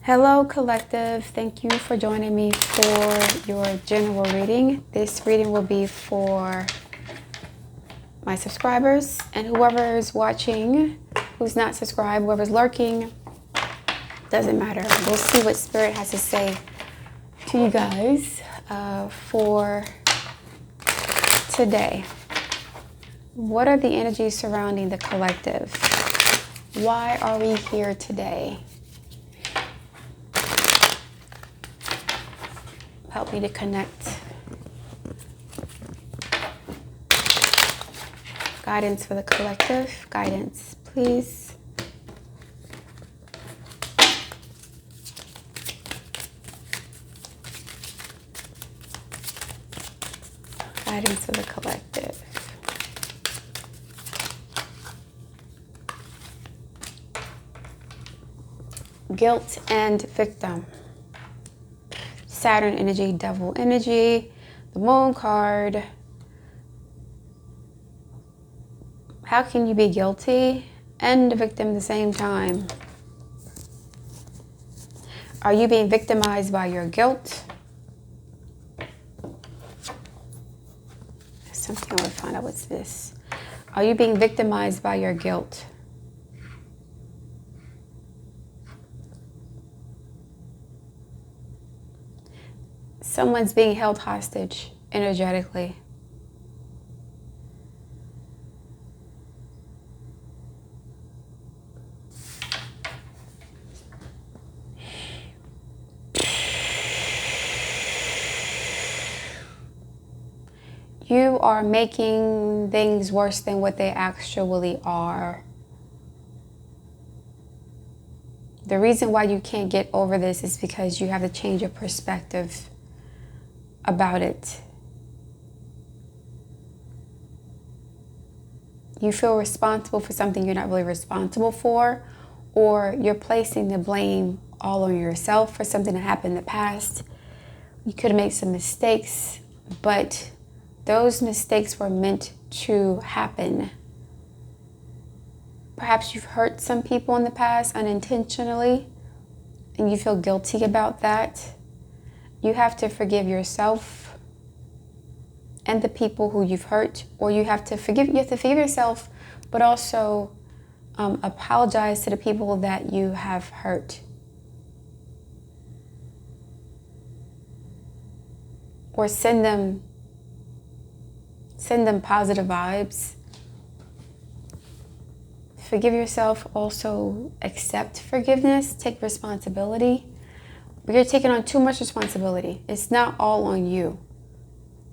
Hello collective, thank you for joining me for your general reading. This reading will be for my subscribers and whoever is watching who's not subscribed, whoever's lurking, doesn't matter. We'll see what Spirit has to say to you guys for today. What are the energies surrounding the collective? Why are we here today? Help me to connect. Guidance for the collective. Guidance, please. Guidance for the collective. Guilt and victim. Saturn energy, devil energy, the moon card. How can you be guilty and a victim at the same time? Are you being victimized by your guilt? There's something I want to find out. What's this? Are you being victimized by your guilt? Someone's being held hostage energetically. You are making things worse than what they actually are. The reason why you can't get over this is because you have to change your perspective about it. You feel responsible for something you're not really responsible for, or you're placing the blame all on yourself for something that happened in the past. You could have made some mistakes, but those mistakes were meant to happen. Perhaps you've hurt some people in the past unintentionally, and you feel guilty about that. You have to forgive yourself and the people who you've hurt, or you have to forgive yourself, but also apologize to the people that you have hurt. Or send them positive vibes. Forgive yourself, also accept forgiveness, take responsibility. But you're taking on too much responsibility. It's not all on you.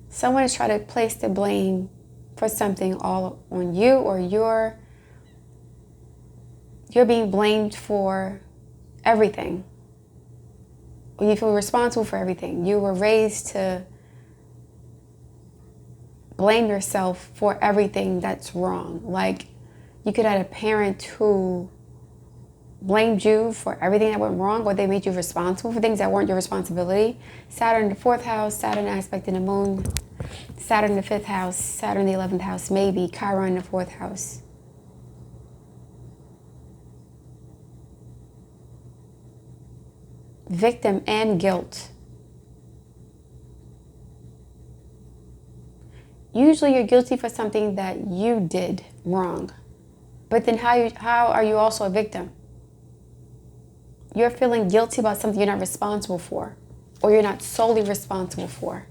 Someone is trying to place the blame for something all on you, or you're being blamed for everything. Or you feel responsible for everything. You were raised to blame yourself for everything that's wrong. Like, you could have a parent who blamed you for everything that went wrong, or they made you responsible for things that weren't your responsibility. Saturn in the 4th house, Saturn aspect in the moon, Saturn in the 5th house, Saturn in the 11th house, maybe Chiron in the 4th house. Victim and guilt. Usually you're guilty for something that you did wrong. But then how are you also a victim? You're feeling guilty about something you're not responsible for, or you're not solely responsible for.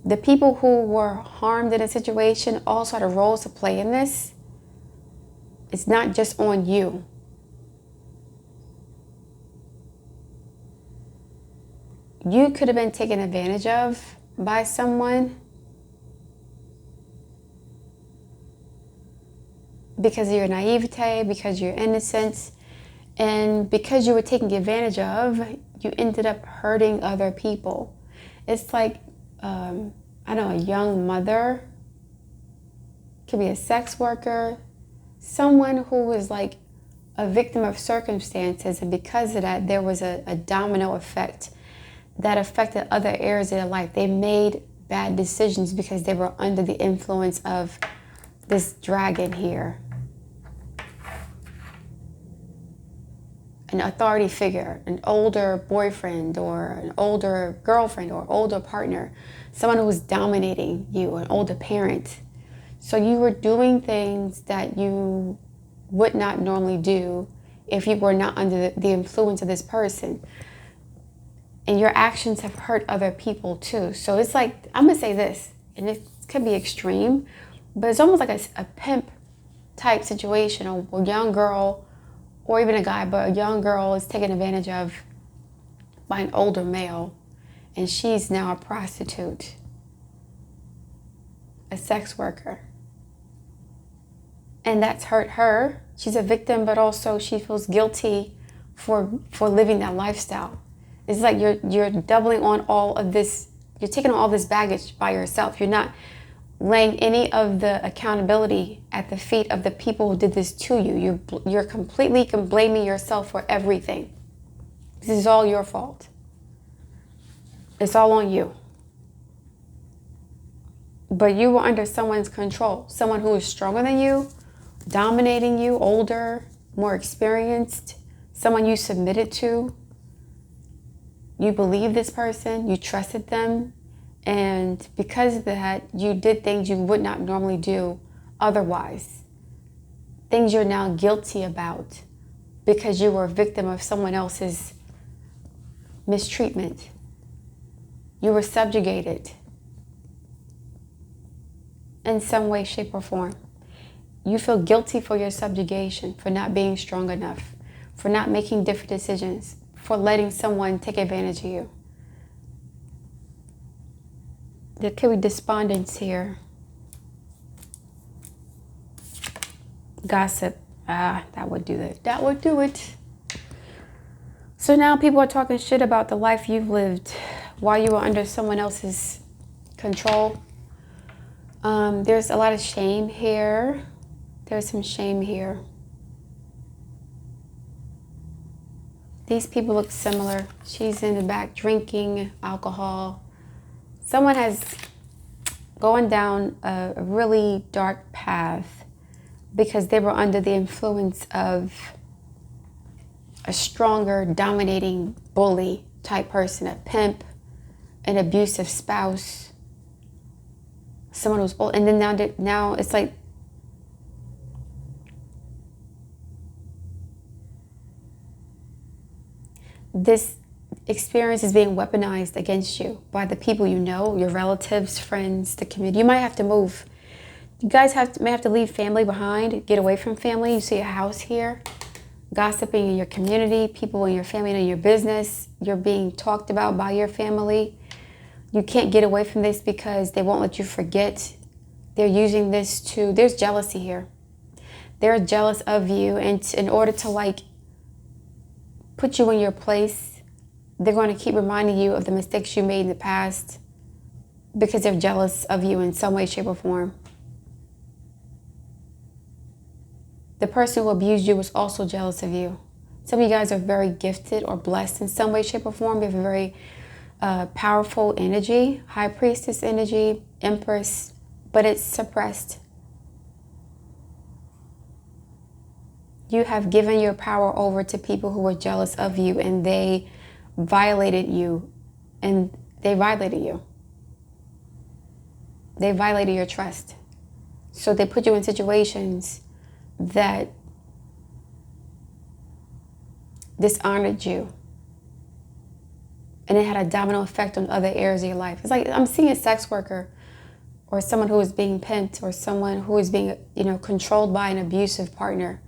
The people who were harmed in a situation also had a role to play in this. It's not just on you. You could have been taken advantage of by someone because of your naivete, because of your innocence. And because you were taken advantage of, you ended up hurting other people. It's like, a young mother, could be a sex worker, someone who was like a victim of circumstances. And because of that, there was a domino effect that affected other areas of their life. They made bad decisions because they were under the influence of this dragon here. an authority figure, an older boyfriend or an older girlfriend or older partner, someone who was dominating you, an older parent. So you were doing things that you would not normally do if you were not under the influence of this person. And your actions have hurt other people too. So it's like, I'm gonna say this, and it could be extreme, but it's almost like a pimp type situation. A young girl, or even a guy, but a young girl is taken advantage of by an older male, and she's now a prostitute, a sex worker. And that's hurt her. She's a victim, but also she feels guilty for living that lifestyle. It's like you're doubling on all of this, you're taking on all this baggage by yourself. You're not laying any of the accountability at the feet of the people who did this to you. You're completely blaming yourself for everything. This is all your fault. It's all on you. But you were under someone's control, someone who is stronger than you, dominating you, older, more experienced, someone you submitted to. You believed this person, you trusted them, and because of that, you did things you would not normally do otherwise. Things you're now guilty about because you were a victim of someone else's mistreatment. You were subjugated in some way, shape, or form. You feel guilty for your subjugation, for not being strong enough, for not making different decisions, for letting someone take advantage of you. There could be despondence here. Gossip. That would do it. That would do it. So now people are talking shit about the life you've lived while you were under someone else's control. There's a lot of shame here. There's some shame here. These people look similar. She's in the back drinking alcohol. Someone has gone down a really dark path because they were under the influence of a stronger, dominating bully type person, a pimp, an abusive spouse, someone who's old. And then now it's like this experience is being weaponized against you by the people you know, your relatives, friends, the community. You might have to move. You guys may have to leave family behind, get away from family. You see a house here, gossiping in your community, people in your family and in your business. You're being talked about by your family. You can't get away from this because they won't let you forget. They're using this to, there's jealousy here. They're jealous of you, and in order to like put you in your place, they're going to keep reminding you of the mistakes you made in the past because they're jealous of you in some way, shape, or form. The person who abused you was also jealous of you. Some of you guys are very gifted or blessed in some way, shape, or form. You have a very powerful energy, high priestess energy, empress, but it's suppressed. You have given your power over to people who were jealous of you, and they violated you, and they violated you. They violated your trust. So they put you in situations that dishonored you. And it had a domino effect on other areas of your life. It's like I'm seeing a sex worker or someone who is being pimped or someone who is being, controlled by an abusive partner.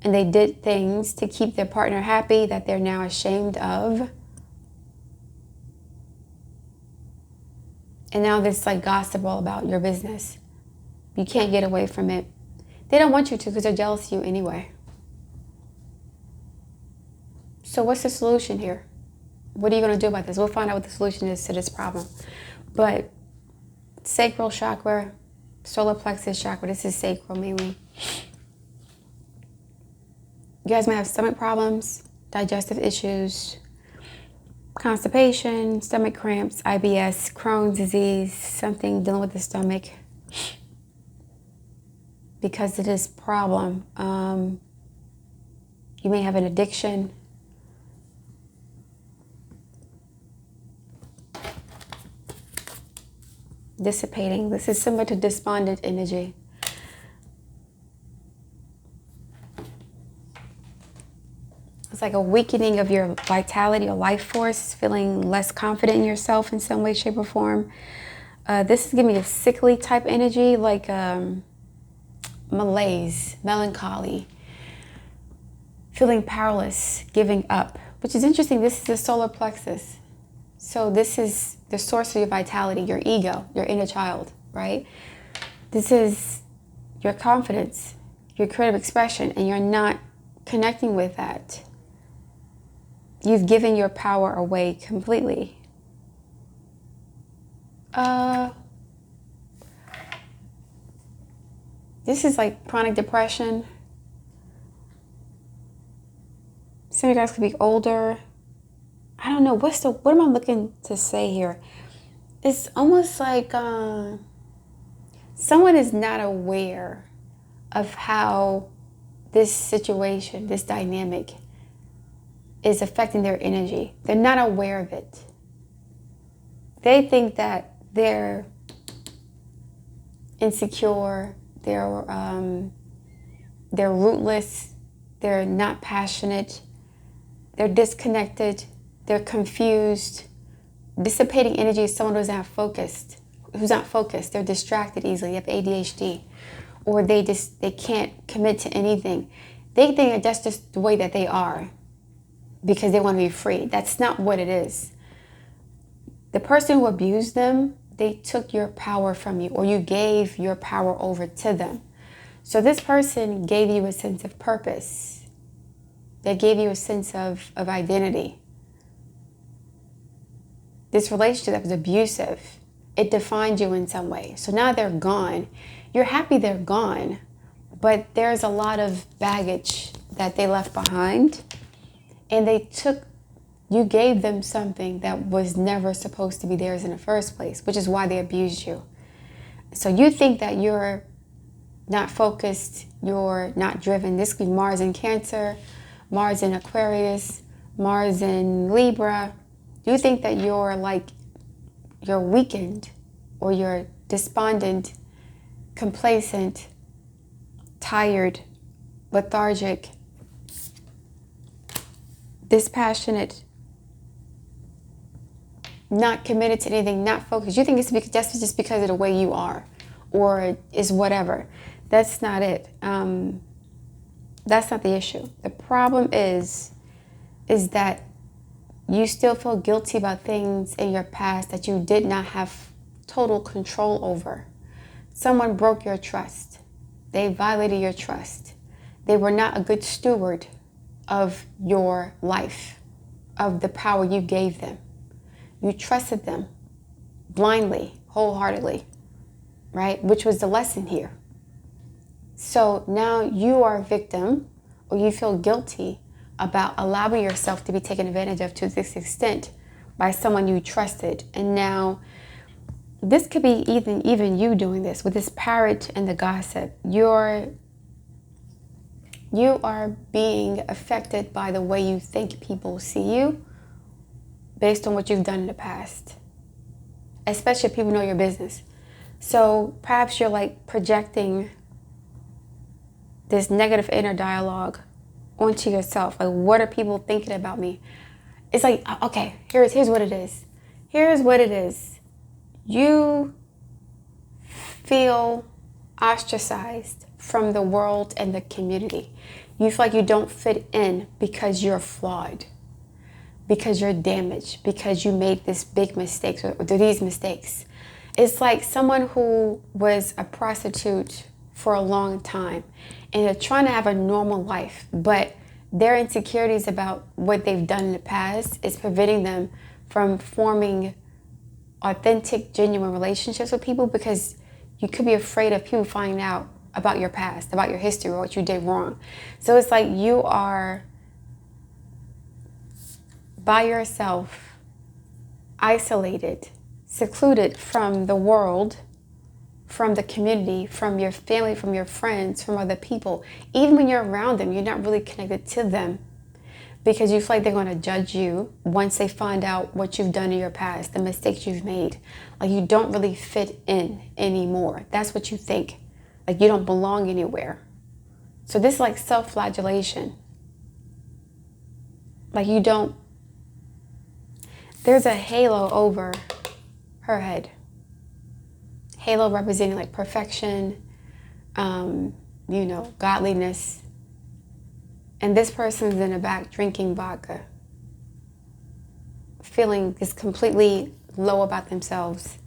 And they did things to keep their partner happy that they're now ashamed of. And now there's like gossip all about your business. You can't get away from it. They don't want you to because they're jealous of you anyway. So what's the solution here? What are you going to do about this? We'll find out what the solution is to this problem. But sacral chakra, solar plexus chakra, this is sacral mainly. You guys might have stomach problems, digestive issues, constipation, stomach cramps, IBS, Crohn's disease, something dealing with the stomach. Because of this problem, You may have an addiction. Dissipating. This is similar to despondent energy. It's like a weakening of your vitality or life force, feeling less confident in yourself in some way, shape, or form. This is giving me a sickly type energy, like malaise, melancholy, feeling powerless, giving up, which is interesting. This is the solar plexus. So this is the source of your vitality, your ego, your inner child, right? This is your confidence, your creative expression, and you're not connecting with that. You've given your power away completely. This is like chronic depression. Some of you guys could be older. I don't know, what am I looking to say here? It's almost like someone is not aware of how this situation, this dynamic is affecting their energy. They're not aware of it. They think that they're insecure, they're rootless, they're not passionate, they're disconnected, they're confused. Dissipating energy is someone who's not focused. They're distracted easily. They have ADHD, or they can't commit to anything. They think that that's just the way that they are because they want to be free. That's not what it is. The person who abused them, they took your power from you, or you gave your power over to them. So this person gave you a sense of purpose. They gave you a sense of identity. This relationship that was abusive, it defined you in some way. So now they're gone. You're happy they're gone, but there's a lot of baggage that they left behind. And you gave them something that was never supposed to be theirs in the first place, which is why they abused you. So you think that you're not focused, you're not driven. This could be Mars in Cancer, Mars in Aquarius, Mars in Libra. You think that you're weakened, or you're despondent, complacent, tired, lethargic, dispassionate, not committed to anything, not focused. You think it's just because of the way you are, or is whatever. That's not it. That's not the issue. The problem is that you still feel guilty about things in your past that you did not have total control over. Someone broke your trust. They violated your trust. They were not a good steward of your life, of the power you gave them. You trusted them blindly, wholeheartedly, right? Which was the lesson here. So now you are a victim, or you feel guilty about allowing yourself to be taken advantage of to this extent by someone you trusted. And now this could be even you doing this with this parrot and the gossip. You are being affected by the way you think people see you based on what you've done in the past, especially if people know your business. So perhaps you're like projecting this negative inner dialogue onto yourself. Like, what are people thinking about me? It's like, okay, here's what it is. Here's what it is. You feel ostracized from the world and the community. You feel like you don't fit in because you're flawed, because you're damaged, because you made this big mistake or these mistakes. It's like someone who was a prostitute for a long time and they're trying to have a normal life, but their insecurities about what they've done in the past is preventing them from forming authentic, genuine relationships with people, because you could be afraid of people finding out about your past, about your history, or what you did wrong. So it's like you are by yourself, isolated, secluded from the world from the community, from your family, from your friends, from other people. Even when you're around them, you're not really connected to them because you feel like they're going to judge you once they find out what you've done in your past, the mistakes you've made. Like you don't really fit in anymore. That's what you think. Like you don't belong anywhere. So this is like self-flagellation. Like you don't, there's a halo over her head. Halo representing like perfection, you know, godliness. And this person's in the back drinking vodka, feeling just completely low about themselves.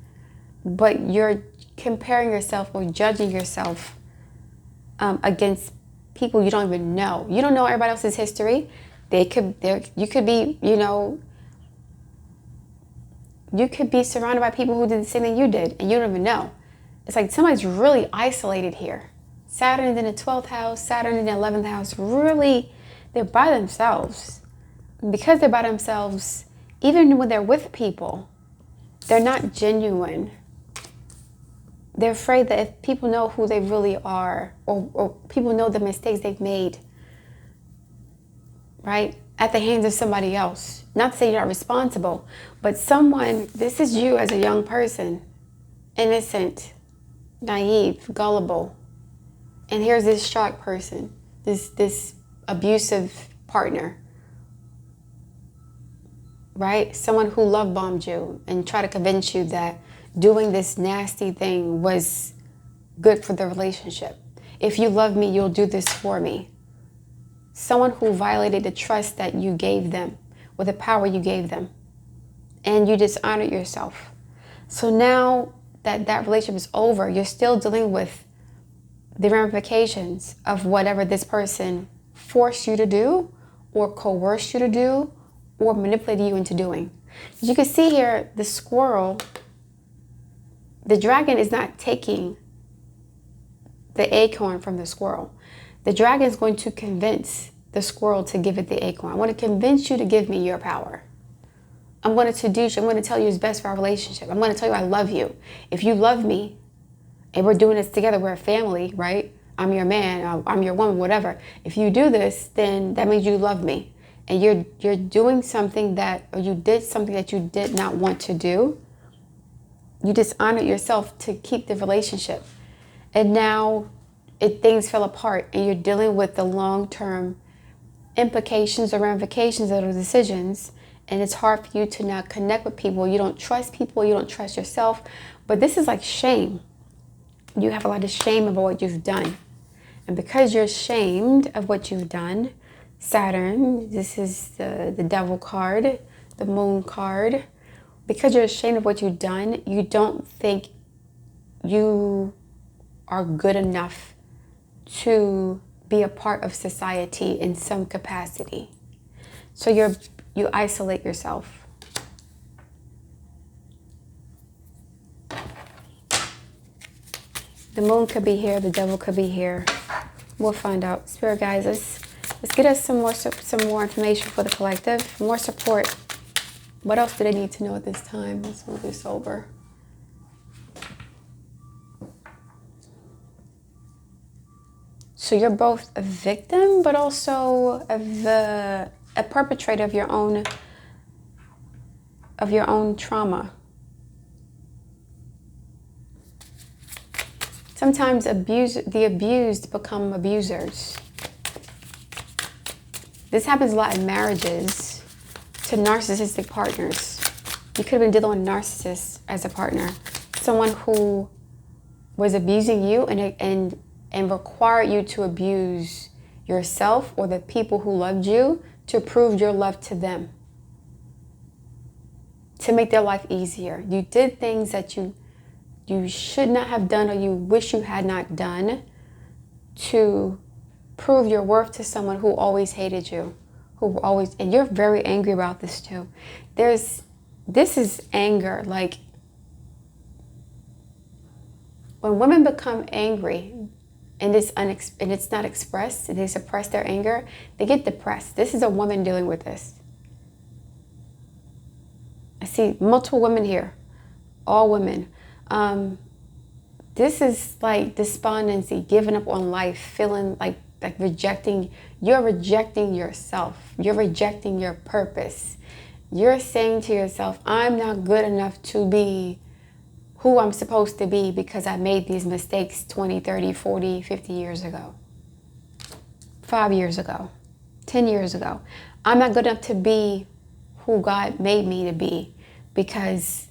But you're comparing yourself or judging yourself against people you don't even know. You don't know everybody else's history. You could be, you know, you could be surrounded by people who did the same thing you did and you don't even know. It's like somebody's really isolated here. Saturn in the 12th house, Saturn in the 11th house, really, they're by themselves. And because they're by themselves, even when they're with people, they're not genuine. They're afraid that if people know who they really are, or people know the mistakes they've made, right, at the hands of somebody else. Not to say you're not responsible, but someone, this is you as a young person, innocent, naive, gullible. And here's this shark person, this abusive partner, right? Someone who love bombed you and try to convince you that doing this nasty thing was good for the relationship. If you love me, you'll do this for me. Someone who violated the trust that you gave them, or the power you gave them, and you dishonored yourself. So now that that relationship is over, you're still dealing with the ramifications of whatever this person forced you to do, or coerced you to do, or manipulated you into doing. As you can see here, the squirrel, the dragon is not taking the acorn from the squirrel. The dragon is going to convince the squirrel to give it the acorn. I want to convince you to give me your power. I'm going to seduce you. I'm going to tell you it's best for our relationship. I'm going to tell you I love you. If you love me, and we're doing this together, we're a family, right? I'm your man, I'm your woman, whatever. If you do this, then that means you love me. And you're doing something that, or you did something that you did not want to do. You dishonored yourself to keep the relationship. And now things fell apart and you're dealing with the long-term implications or ramifications of those decisions. And it's hard for you to now connect with people. You don't trust people, you don't trust yourself. But this is like shame. You have a lot of shame about what you've done. And because you're ashamed of what you've done, Saturn, this is the devil card, the moon card. Because you're ashamed of what you've done, you don't think you are good enough to be a part of society in some capacity. So you isolate yourself. The moon could be here, the devil could be here. We'll find out. Spirit guys, let's get us some more information for the collective, more support. What else do they need to know at this time? Let's move this over. So you're both a victim, but also a perpetrator of your own trauma. Sometimes the abused become abusers. This happens a lot in marriages to narcissistic partners. You could have been dealing with a narcissist as a partner. Someone who was abusing you and required you to abuse yourself or the people who loved you to prove your love to them, to make their life easier. You did things that you should not have done or you wish you had not done to prove your worth to someone who always hated you, and you're very angry about this too. This is anger. Like when women become angry and it's not expressed, they suppress their anger, they get depressed. This is a woman dealing with this. I see multiple women here, all women. This is like despondency, giving up on life, feeling like rejecting. You're rejecting yourself. You're rejecting your purpose. You're saying to yourself, I'm not good enough to be who I'm supposed to be because I made these mistakes 20, 30, 40, 50 years ago. 5 years ago. 10 years ago. I'm not good enough to be who God made me to be because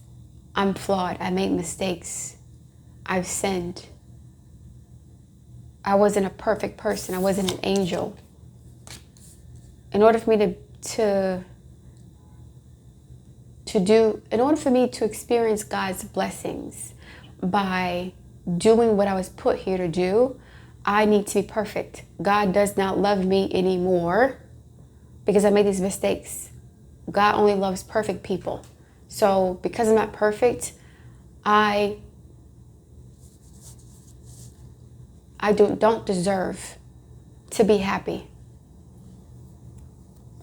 I'm flawed. I made mistakes. I've sinned. I wasn't a perfect person. I wasn't an angel. In order for me to experience God's blessings by doing what I was put here to do, I need to be perfect. God does not love me anymore because I made these mistakes. God only loves perfect people. So because I'm not perfect, I don't deserve to be happy.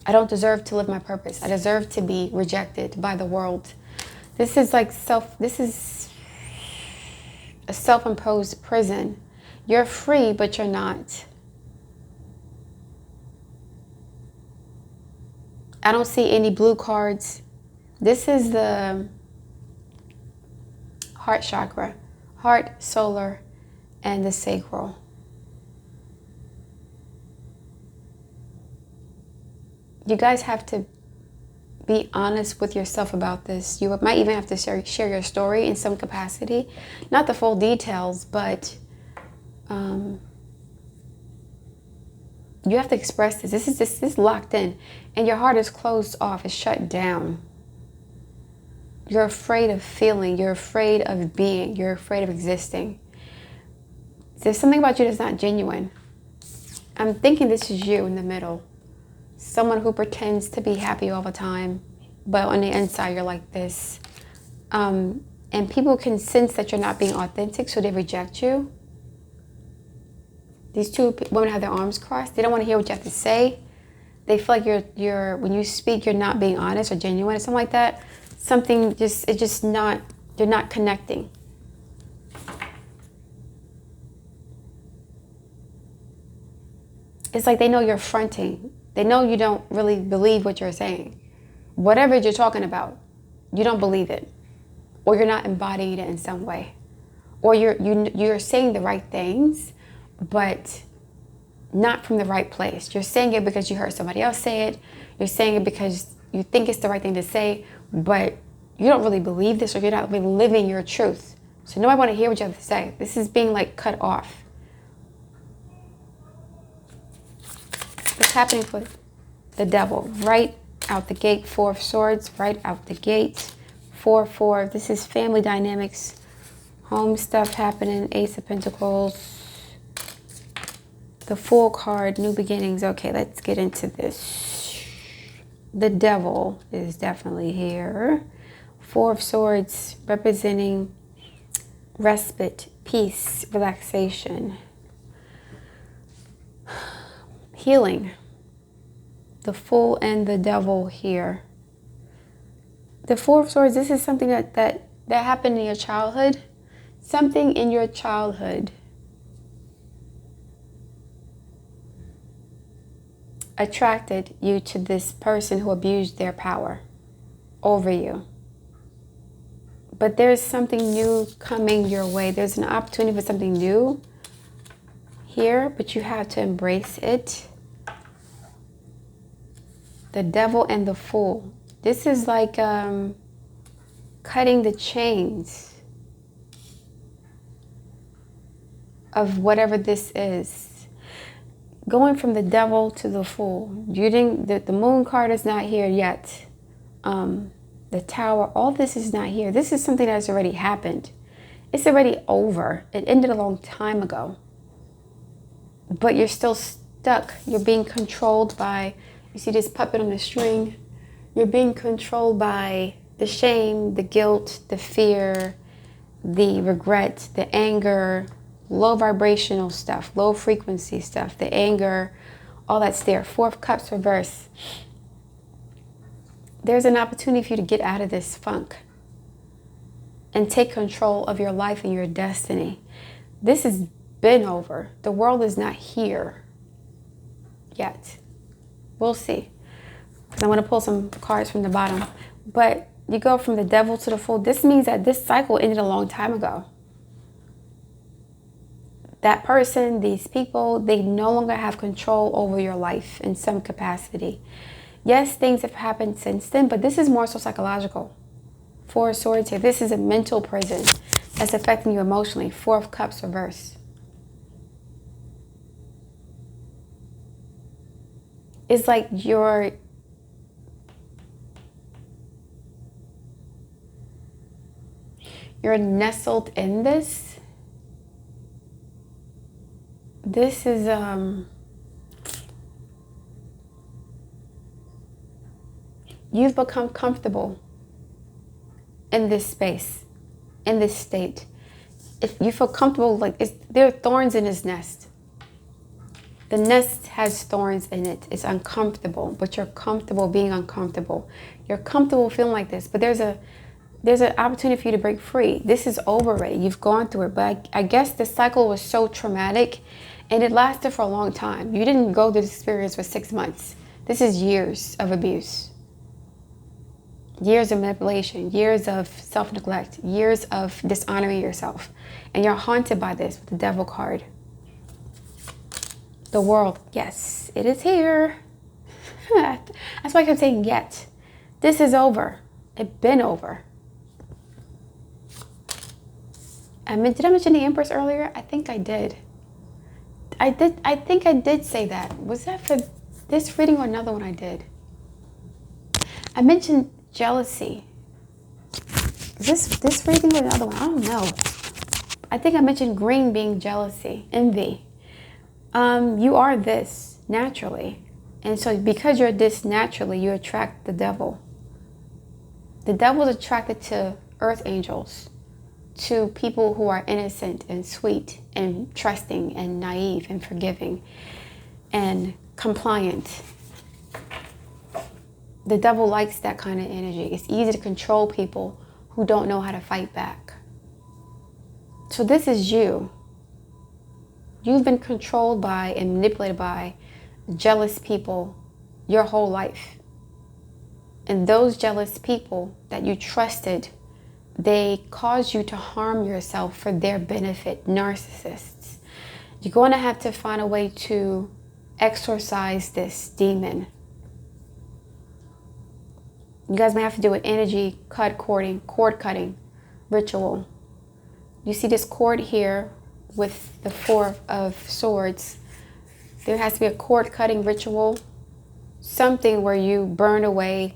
I don't deserve to live my purpose. I deserve to be rejected by the world. This is a self-imposed prison. You're free, but you're not. I don't see any blue cards. This is the heart chakra, heart, solar, and the sacral. You guys have to be honest with yourself about this. You might even have to share your story in some capacity. Not the full details, but you have to express this. This is locked in. And your heart is closed off. It's shut down. You're afraid of feeling. You're afraid of being. You're afraid of existing. There's something about you that's not genuine. I'm thinking this is you in the middle. Someone who pretends to be happy all the time, but on the inside you're like this. And people can sense that you're not being authentic, so they reject you. These two women have their arms crossed. They don't want to hear what you have to say. They feel like you're when you speak, you're not being honest or genuine or something like that. You're not connecting. It's like they know you're fronting. They know you don't really believe what you're saying. Whatever you're talking about, you don't believe it. Or you're not embodying it in some way. Or you're saying the right things, but not from the right place. You're saying it because you heard somebody else say it. You're saying it because you think it's the right thing to say, but you don't really believe this, or you're not really living your truth. So nobody want to hear what you have to say. This is being like cut off. What's happening for the devil? Right out the gate, 4 of Swords, right out the gate, 4-4. This is family dynamics, home stuff happening, Ace of Pentacles. The Fool card, new beginnings. Okay, let's get into this. The devil is definitely here. 4 of Swords representing respite, peace, relaxation, healing. The Fool and the devil here. The 4 of Swords, this is something that happened in your childhood. Something in your childhood attracted you to this person who abused their power over you. But there's something new coming your way. There's an opportunity for something new here, but you have to embrace it. The devil and the Fool. This is like cutting the chains of whatever this is. Going from the devil to the Fool. You think that the Moon card is not here yet. The Tower, all this is not here. This is something that's already happened. It's already over. It ended a long time ago. But you're still stuck. You're being controlled by, you see this puppet on the string? You're being controlled by the shame, the guilt, the fear, the regret, the anger, low vibrational stuff, low frequency stuff, the anger, all that's there. 4 of Cups reverse. There's an opportunity for you to get out of this funk. and take control of your life and your destiny. This has been over. The world is not here yet. We'll see. I want to pull some cards from the bottom. But you go from the Devil to the Fool. This means that this cycle ended a long time ago. That person, these people, they no longer have control over your life in some capacity. Yes, things have happened since then, but this is more so psychological. Four of Swords here. This is a mental prison that's affecting you emotionally. Four of Cups reverse. It's like you're nestled in this. This is you've become comfortable in this space, in this state. If you feel comfortable, like there are thorns in this nest. The nest has thorns in it. It's uncomfortable, but you're comfortable being uncomfortable. You're comfortable feeling like this, but there's an opportunity for you to break free. This is over already. You've gone through it, but I guess the cycle was so traumatic and it lasted for a long time. You didn't go through this experience for 6 months. This is years of abuse. Years of manipulation, years of self-neglect, years of dishonoring yourself. And you're haunted by this with the Devil card. The World, yes, it is here. That's why I kept saying yet. This is over. It's been over. Did I mention the Empress earlier? I think I did. I think I did say that. Was that for this reading or another one I did? I mentioned jealousy. Is this reading or another one? I don't know. I think I mentioned green being jealousy, envy. You are this naturally. And so because you're this naturally, you attract the Devil. The Devil is attracted to earth angels, to people who are innocent and sweet and trusting and naive and forgiving and compliant. The Devil likes that kind of energy. It's easy to control people who don't know how to fight back. So this is you. You've been controlled by and manipulated by jealous people your whole life. And those jealous people that you trusted, they cause you to harm yourself for their benefit. Narcissists. You're going to have to find a way to exorcise this demon. You guys may have to do an energy cord cutting ritual. You see this cord here with the Four of Swords. There has to be a cord cutting ritual. Something where you burn away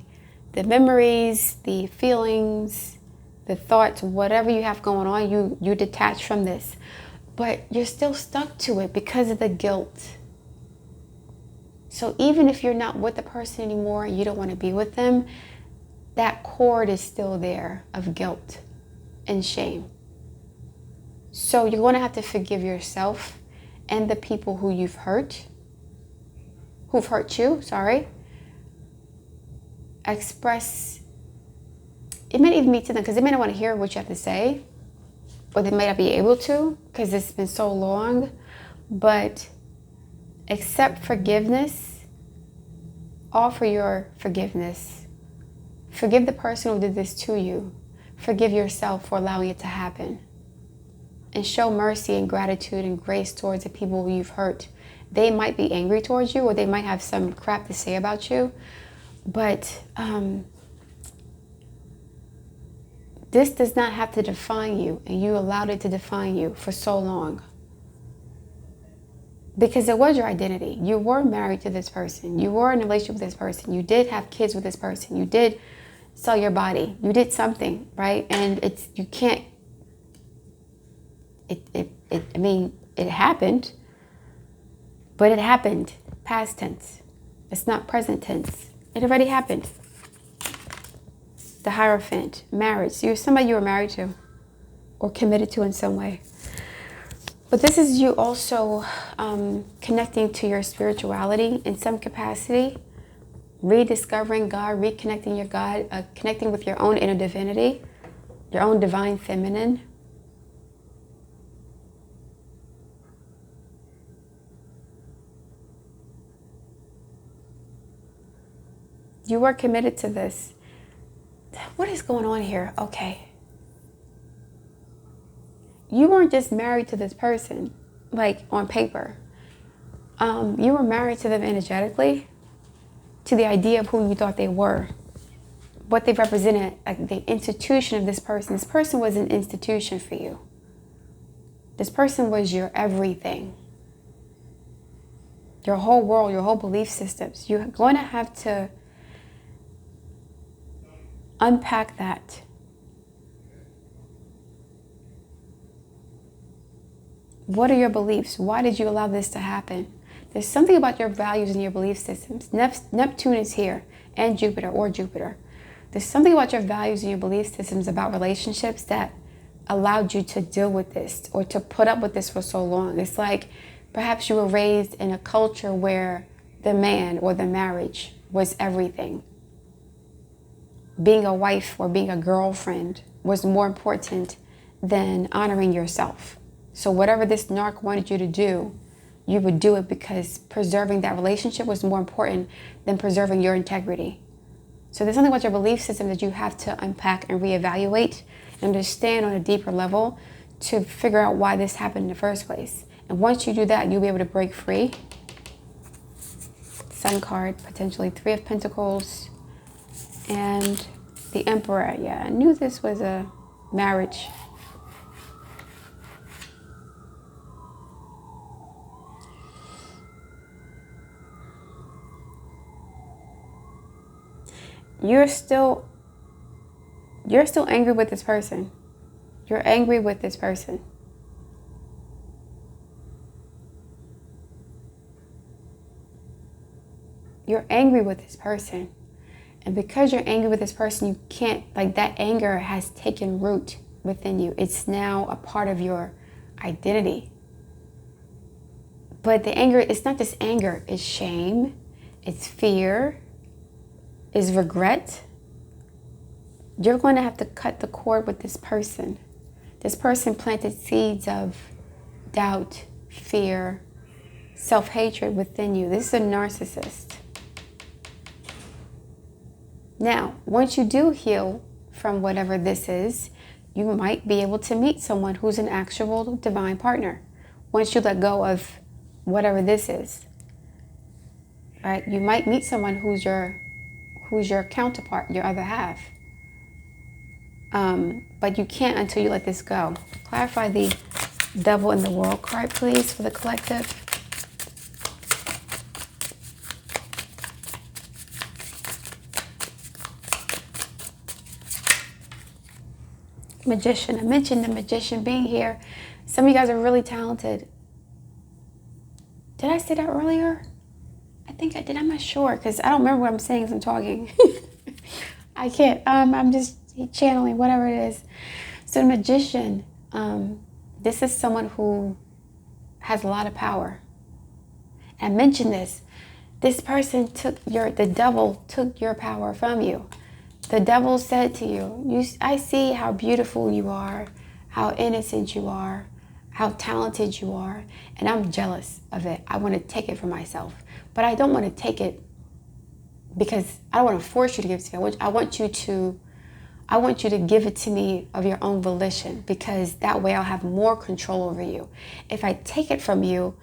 the memories, the feelings, the thoughts, whatever you have going on, you detach from this. But you're still stuck to it because of the guilt. So even if you're not with the person anymore and you don't want to be with them, that cord is still there of guilt and shame. So you're going to have to forgive yourself and the people who who've hurt you, sorry. Express, it may even be to them because they may not want to hear what you have to say, or they may not be able to because it's been so long, but accept forgiveness, offer your forgiveness. Forgive the person who did this to you. Forgive yourself for allowing it to happen. And show mercy and gratitude and grace towards the people who you've hurt. They might be angry towards you or they might have some crap to say about you. But this does not have to define you. And you allowed it to define you for so long. Because it was your identity. You were married to this person. You were in a relationship with this person. You did have kids with this person. You did sell your body. You did something, right? And you can't, I mean, it happened, but it happened past tense. It's not present tense. It already happened. The Hierophant, marriage. You're somebody you were married to or committed to in some way. But this is you also connecting to your spirituality in some capacity, rediscovering God, reconnecting your God, connecting with your own inner divinity. your own divine feminine. You were committed to this. What is going on here? Okay. You weren't just married to this person, like on paper. You were married to them energetically, to the idea of who you thought they were, what they represented, like the institution of this person. This person was an institution for you. This person was your everything. Your whole world, your whole belief systems. You're going to have to unpack that. What are your beliefs? Why did you allow this to happen? There's something about your values and your belief systems. Neptune is here, and Jupiter, or Jupiter. There's something about your values and your belief systems about relationships that allowed you to deal with this or to put up with this for so long. It's like perhaps you were raised in a culture where the man or the marriage was everything. Being a wife or being a girlfriend was more important than honoring yourself. So whatever this narc wanted you to do, you would do it because preserving that relationship was more important than preserving your integrity. So there's something about your belief system that you have to unpack and reevaluate and understand on a deeper level to figure out why this happened in the first place. And once you do that, you'll be able to break free. Sun card, potentially 3 of Pentacles, and the Emperor. Yeah, I knew this was a marriage. You're still angry with this person. You're angry with this person. You're angry with this person. And because you're angry with this person, you can't, like, that anger has taken root within you. It's now a part of your identity. But the anger, it's not just anger, it's shame, it's fear, is regret. You're going to have to cut the cord with this person. This person planted seeds of doubt, fear, self-hatred within you. This is a narcissist. Now, once you do heal from whatever this is, you might be able to meet someone who's an actual divine partner. Once you let go of whatever this is, right? You might meet someone who's your counterpart, your other half. But you can't until you let this go. Clarify the Devil in the World card, please, for the collective. Magician. I mentioned the Magician being here. Some of you guys are really talented. Did I say that earlier? I think I did. I'm not sure because I don't remember what I'm saying as I'm talking. I can't. I'm just channeling whatever it is. So the Magician, this is someone who has a lot of power. And I mentioned this. This person the devil took your power from you. The devil said to you, I see how beautiful you are, how innocent you are, how talented you are, and I'm jealous of it. I want to take it for myself. But I don't want to take it because I don't want to force you to give it to me. I want you to give it to me of your own volition, because that way I'll have more control over you. If I take it from you,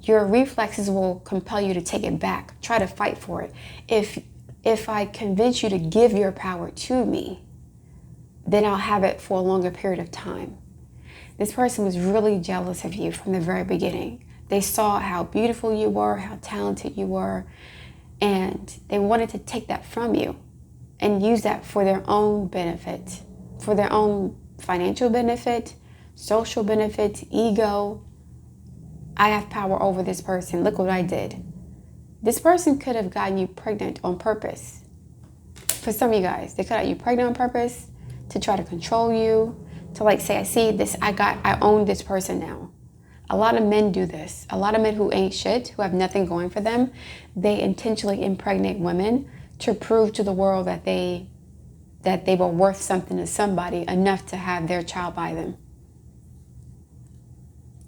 your reflexes will compel you to take it back, try to fight for it. If I convince you to give your power to me, then I'll have it for a longer period of time. This person was really jealous of you from the very beginning. They saw how beautiful you were, how talented you were, and they wanted to take that from you and use that for their own benefit, for their own financial benefit, social benefit, ego. I have power over this person. Look what I did. This person could have gotten you pregnant on purpose. For some of you guys, they could have got you pregnant on purpose to try to control you, to like say, I see this, I own this person now. A lot of men do this. A lot of men who ain't shit, who have nothing going for them, they intentionally impregnate women to prove to the world that they that they were worth something to somebody enough to have their child by them.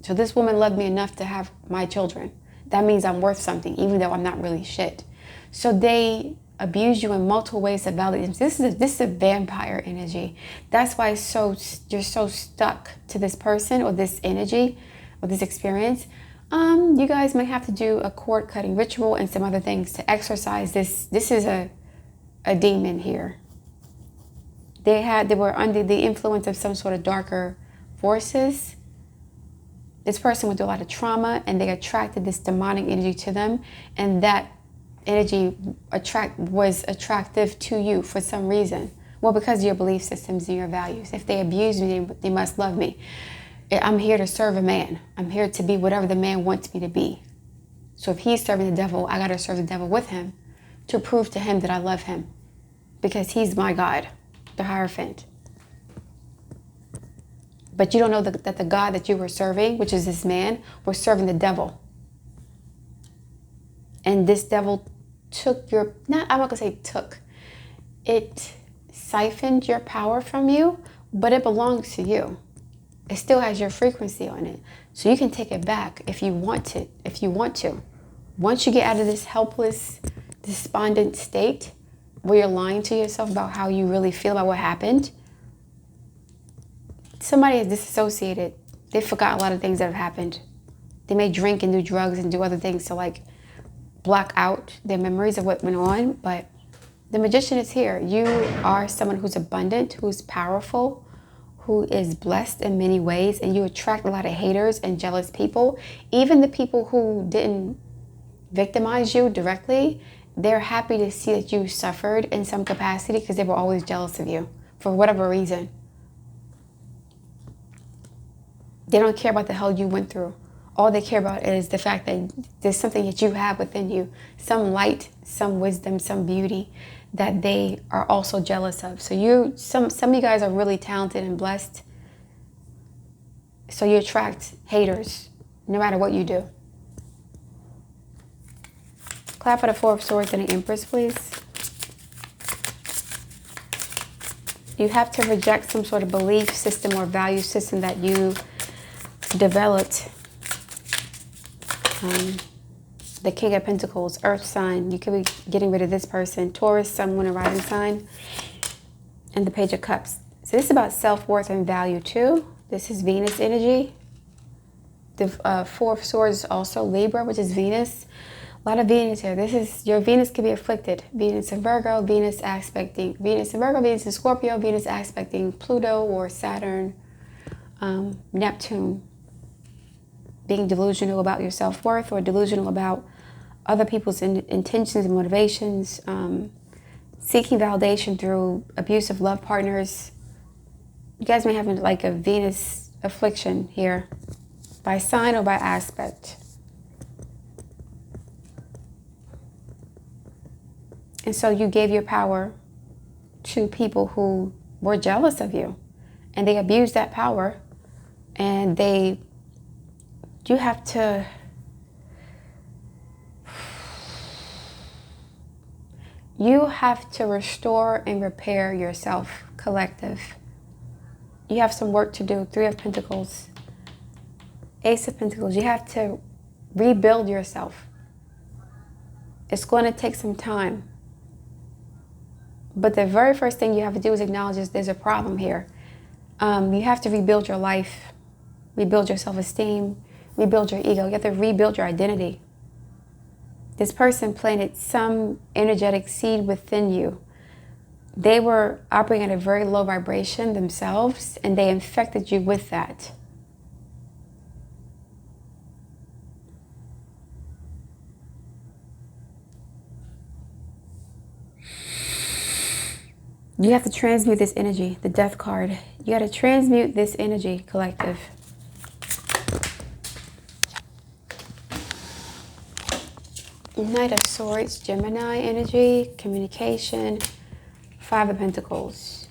So this woman loved me enough to have my children. That means I'm worth something, even though I'm not really shit. So they abuse you in multiple ways to validate them. This is a vampire energy. That's why you're so stuck to this person or this energy or this experience. You guys might have to do a cord cutting ritual and some other things to exorcise this. This is a demon here. They were under the influence of some sort of darker forces. This person went through a lot of trauma and they attracted this demonic energy to them, and that energy was attractive to you for some reason. Well, because of your belief systems and your values. If they abuse me, they must love me. I'm here to serve a man. I'm here to be whatever the man wants me to be. So if he's serving the devil, I got to serve the devil with him to prove to him that I love him, because he's my God, the Hierophant. But you don't know that the God that you were serving, which is this man, was serving the devil. And this devil took I'm not going to say took. It siphoned your power from you, but it belongs to you. It still has your frequency on it. So you can take it back if you want to. Once you get out of this helpless, despondent state where you're lying to yourself about how you really feel about what happened, somebody is disassociated. They forgot a lot of things that have happened. They may drink and do drugs and do other things to like block out their memories of what went on. But the magician is here. You are someone who's abundant, who's powerful, who is blessed in many ways, and you attract a lot of haters and jealous people. Even the people who didn't victimize you directly, they're happy to see that you suffered in some capacity because they were always jealous of you for whatever reason. They don't care about the hell you went through. All they care about is the fact that there's something that you have within you, some light, some wisdom, some beauty that they are also jealous of. So some of you guys are really talented and blessed. So you attract haters no matter what you do. Clap for the Four of Swords and the Empress, please. You have to reject some sort of belief system or value system that you developed. The King of Pentacles, Earth sign. You could be getting rid of this person. Taurus, Sun, Moon, and Rising sign. And the Page of Cups. So this is about self-worth and value too. This is Venus energy. The Four of Swords is also Libra, which is Venus. A lot of Venus here. Your Venus could be afflicted. Venus in Virgo, Venus aspecting Venus in Virgo, Venus in Scorpio, Venus aspecting Pluto or Saturn, Neptune. Being delusional about your self-worth or delusional about other people's intentions and motivations, seeking validation through abusive love partners. You guys may have like a Venus affliction here by sign or by aspect. And so you gave your power to people who were jealous of you, and they abused that power, and you have to restore and repair yourself, collective. You have some work to do. Three of Pentacles, Ace of Pentacles. You have to rebuild yourself. It's going to take some time. But the very first thing you have to do is acknowledge there's a problem here. You have to rebuild your life, rebuild your self-esteem, rebuild your ego. You have to rebuild your identity. This person planted some energetic seed within you. They were operating at a very low vibration themselves, and they infected you with that. You have to transmute this energy, the Death card. You got to transmute this energy, collective. Knight of Swords, Gemini energy, communication, Five of Pentacles.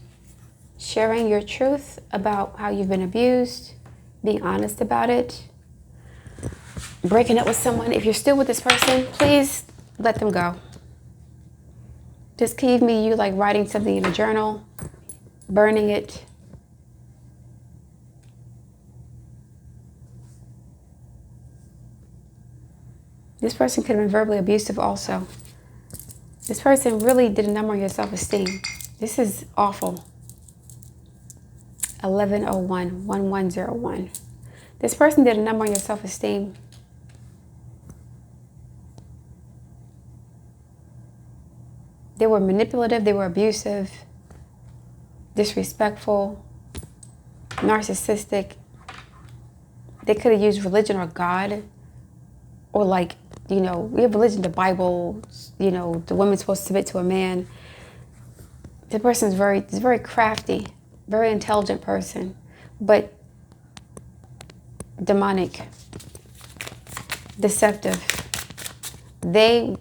Sharing your truth about how you've been abused, being honest about it, breaking up with someone. If you're still with this person, please let them go. Just keep me you like writing something in a journal burning it. This person could have been verbally abusive also. This person really did a number on your self-esteem. This is awful. 1101, 1101. This person did a number on your self-esteem. They were manipulative, they were abusive, disrespectful, narcissistic. They could have used religion or God, or like, you know, we have religion, the Bible, you know, the woman's supposed to submit to a man. The person is very crafty, very intelligent person, but demonic, deceptive. They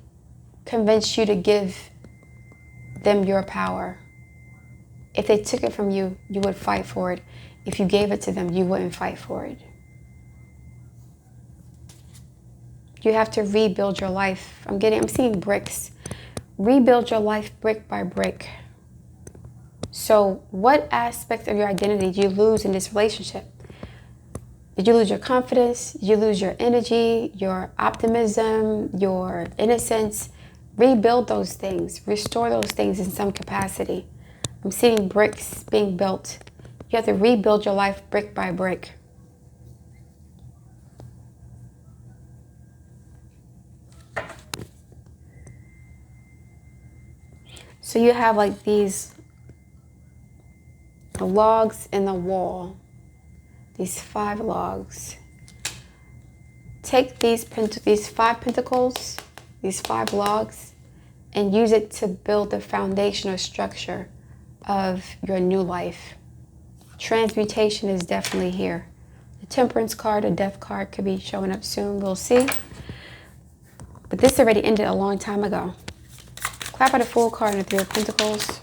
convinced you to give them your power. If they took it from you, you would fight for it. If you gave it to them, you wouldn't fight for it. You have to rebuild your life. I'm seeing bricks. Rebuild your life brick by brick. So what aspect of your identity did you lose in this relationship? Did you lose your confidence? Did you lose your energy, your optimism, your innocence? Rebuild those things. Restore those things in some capacity. I'm seeing bricks being built. You have to rebuild your life brick by brick. So you have like these logs in the wall. These 5 logs. Take these 5 pentacles, these 5 logs, and use it to build the foundation or structure of your new life. Transmutation is definitely here. The Temperance card, a Death card could be showing up soon. We'll see. But this already ended a long time ago. Clap at a Fool card and the 3 of Pentacles.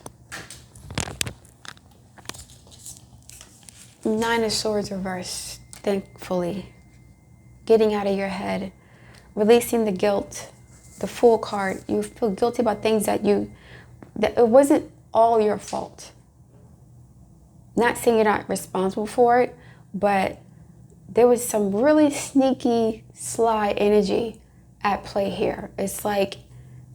9 of Swords reversed, thankfully. Getting out of your head. Releasing the guilt. The Fool card. You feel guilty about things that it wasn't all your fault. Not saying you're not responsible for it, but there was some really sneaky, sly energy at play here. It's like,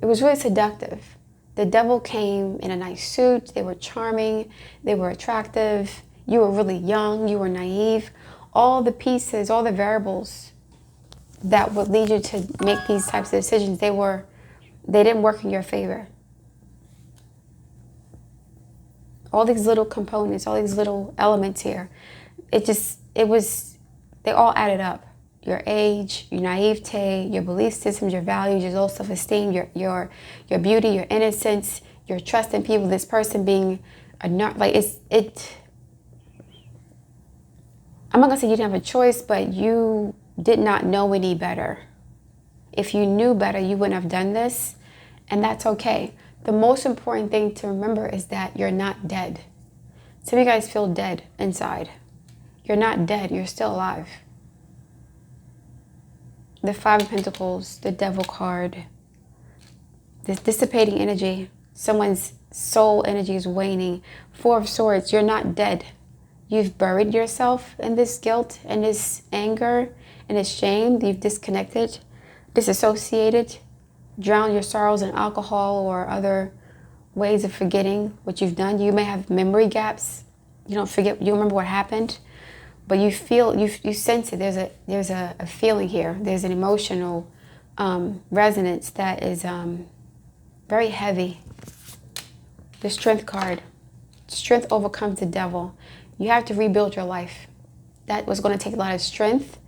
it was really seductive. The devil came in a nice suit. They were charming. They were attractive. You were really young. You were naive. All the pieces, all the variables that would lead you to make these types of decisions, they didn't work in your favor. All these little components, all these little elements here, they all added up. Your age, your naivete, your belief systems, your values, your low self-esteem, your beauty, your innocence, your trust in people, this person being I'm not gonna say you didn't have a choice, but you did not know any better. If you knew better, you wouldn't have done this, and that's okay. The most important thing to remember is that you're not dead. Some of you guys feel dead inside. You're not dead, you're still alive. The 5 of Pentacles, the Devil card, this dissipating energy, someone's soul energy is waning. 4 of Swords, you're not dead. You've buried yourself in this guilt and this anger and this shame. You've disconnected, disassociated, drowned your sorrows in alcohol or other ways of forgetting what you've done. You may have memory gaps. You don't forget, you remember what happened, but you feel, you sense it. There's a feeling here. There's an emotional resonance that is very heavy. The Strength card. Strength overcomes the devil. You have to rebuild your life. That was going to take a lot of strength.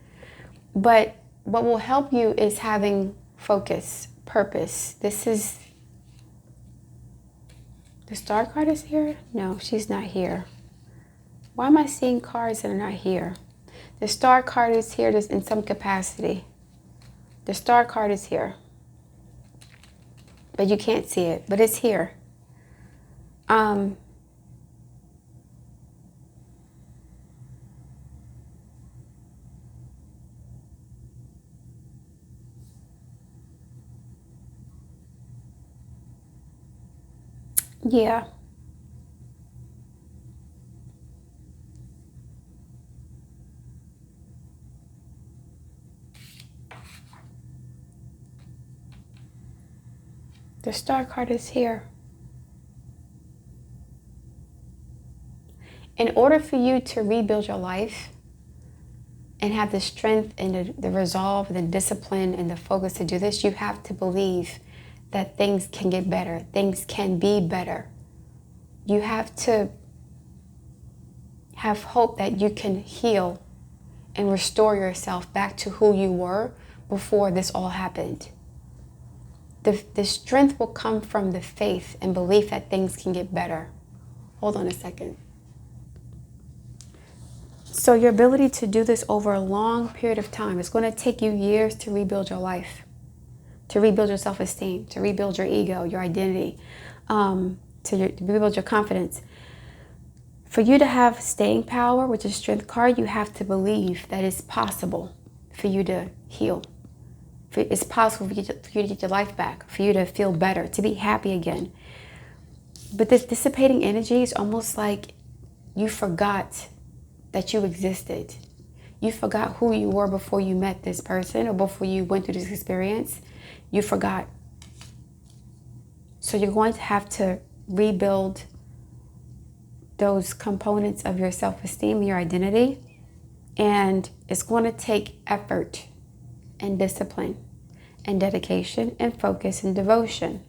But what will help you is having focus, purpose. This is... The Star card is here? No, she's not here. Why am I seeing cards that are not here? The Star card is here in some capacity. The Star card is here. But you can't see it, but it's here. Yeah. The Star card is here. In order for you to rebuild your life and have the strength and the resolve and the discipline and the focus to do this, you have to believe that things can get better. Things can be better. You have to have hope that you can heal and restore yourself back to who you were before this all happened. The strength will come from the faith and belief that things can get better. Hold on a second. So your ability to do this over a long period of time, it's going to take you years to rebuild your life, to rebuild your self-esteem, to rebuild your ego, your identity, to rebuild your confidence. For you to have staying power, which is strength card, you have to believe that it's possible for you to heal. It's possible for you to get your life back, for you to feel better, to be happy again. But this dissipating energy is almost like you forgot that you existed. You forgot who you were before you met this person or before you went through this experience. You forgot. So you're going to have to rebuild those components of your self-esteem, your identity, and it's going to take effort and discipline and dedication and focus and devotion.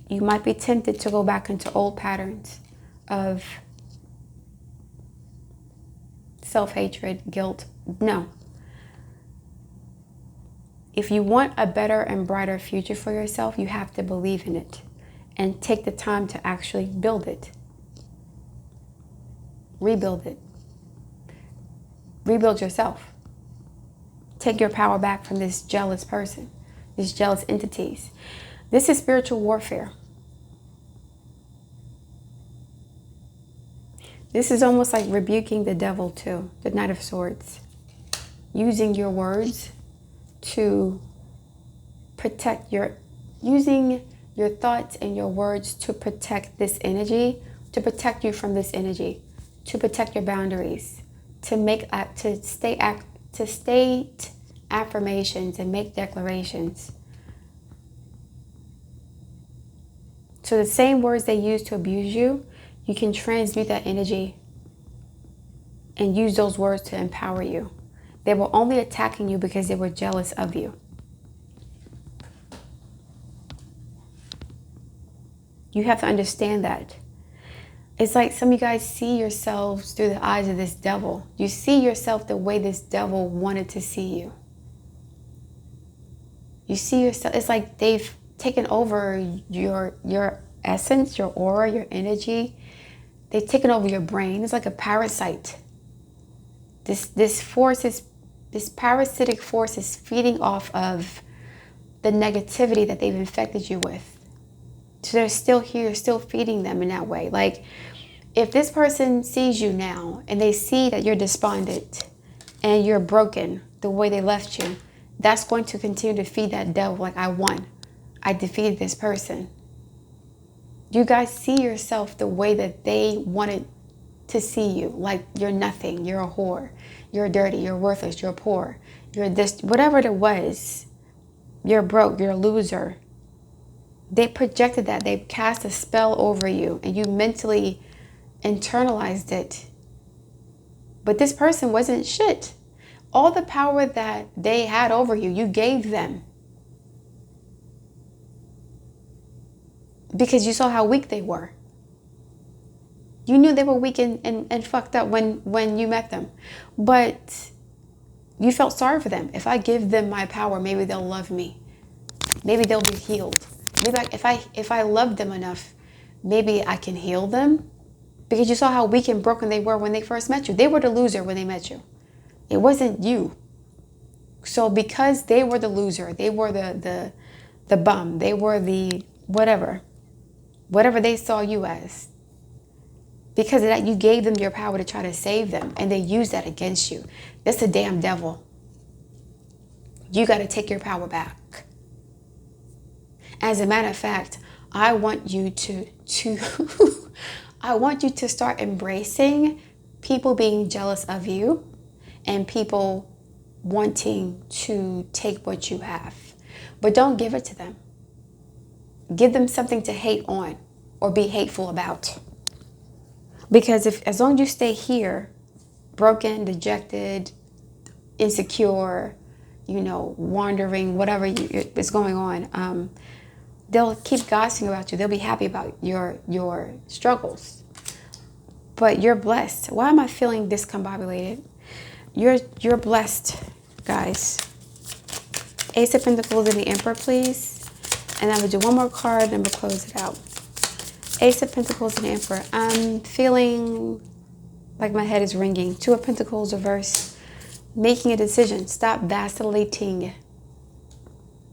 You might be tempted to go back into old patterns of self-hatred, guilt. No. If you want a better and brighter future for yourself, you have to believe in it and take the time to actually build it. Rebuild it. Rebuild yourself. Take your power back from this jealous person, these jealous entities. This is spiritual warfare. This is almost like rebuking the devil too, the Knight of Swords. Using your words to protect using your thoughts and your words to protect this energy, to protect you from this energy, to protect your boundaries, to state affirmations and make declarations. So the same words they use to abuse you, you can transmute that energy and use those words to empower you. They were only attacking you because they were jealous of you. You have to understand that. It's like some of you guys see yourselves through the eyes of this devil. You see yourself the way this devil wanted to see you. You see yourself, it's like they've taken over your essence, your aura, your energy. They've taken over your brain. It's like a parasite. This parasitic force is feeding off of the negativity that they've infected you with. So they're still here, still feeding them in that way. Like if this person sees you now and they see that you're despondent and you're broken the way they left you, that's going to continue to feed that devil. Like, I won. I defeated this person. You guys see yourself the way that they wanted to see you. Like you're nothing, you're a whore, you're dirty, you're worthless, you're poor, you're this, whatever it was, you're broke, you're a loser. They projected that. They cast a spell over you and you mentally internalized it. But this person wasn't shit. All the power that they had over you, you gave them. Because you saw how weak they were. You knew they were weak and fucked up when you met them. But you felt sorry for them. If I give them my power, maybe they'll love me. Maybe they'll be healed. Maybe if I love them enough, maybe I can heal them. Because you saw how weak and broken they were when they first met you. They were the loser when they met you. It wasn't you. So because they were the loser, they were the bum, they were the whatever they saw you as. Because of that, you gave them your power to try to save them, and they used that against you. That's the damn devil. You got to take your power back. As a matter of fact, I want you to I want you to start embracing people being jealous of you and people wanting to take what you have. But don't give it to them. Give them something to hate on or be hateful about. Because as long as you stay here, broken, dejected, insecure, wandering, whatever is going on, they'll keep gossiping about you. They'll be happy about your struggles. But you're blessed. Why am I feeling discombobulated? You're blessed, guys. Ace of Pentacles and the Emperor, please. And I'm going to do one more card and we'll close it out. Ace of Pentacles and the Emperor. I'm feeling like my head is ringing. Two of Pentacles reverse. Making a decision. Stop vacillating.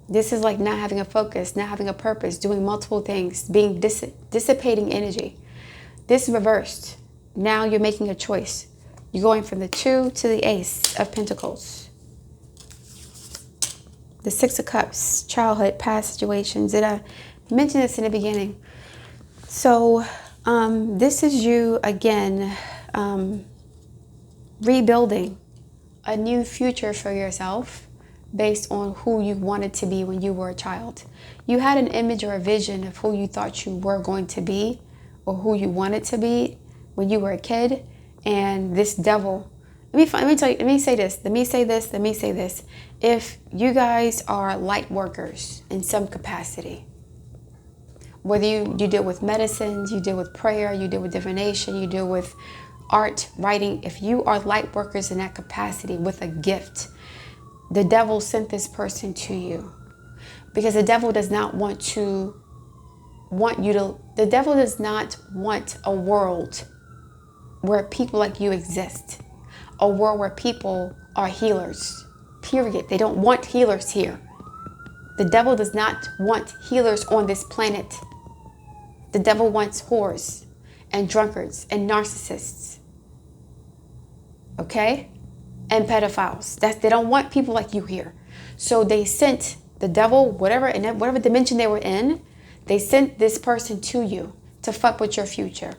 This is like not having a focus, not having a purpose, doing multiple things, being dissipating energy. This is reversed. Now you're making a choice. You're going from the 2 to the Ace of Pentacles. The 6 of Cups, childhood, past situations. Did I mention this in the beginning? So this is you again rebuilding a new future for yourself based on who you wanted to be when you were a child. You had an image or a vision of who you thought you were going to be or who you wanted to be when you were a kid. And this devil, let me say this. If you guys are light workers in some capacity, whether you deal with medicines, you deal with prayer, you deal with divination, you deal with art, writing, if you are light workers in that capacity with a gift, the devil sent this person to you because the devil does not want the devil does not want a world where people like you exist, a world where people are healers, period. They don't want healers here. The devil does not want healers on this planet. The devil wants whores and drunkards and narcissists, okay? And pedophiles. They don't want people like you here. So they sent the devil, whatever dimension they were in, they sent this person to you to fuck with your future.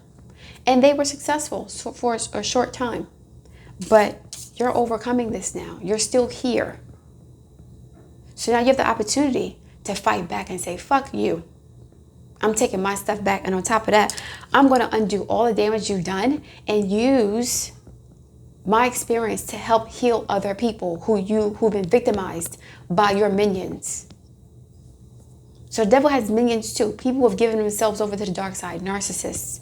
And they were successful for a short time. But you're overcoming this now. You're still here. So now you have the opportunity to fight back and say, fuck you. I'm taking my stuff back. And on top of that, I'm going to undo all the damage you've done and use my experience to help heal other people who've been victimized by your minions. So the devil has minions too. People who have given themselves over to the dark side, narcissists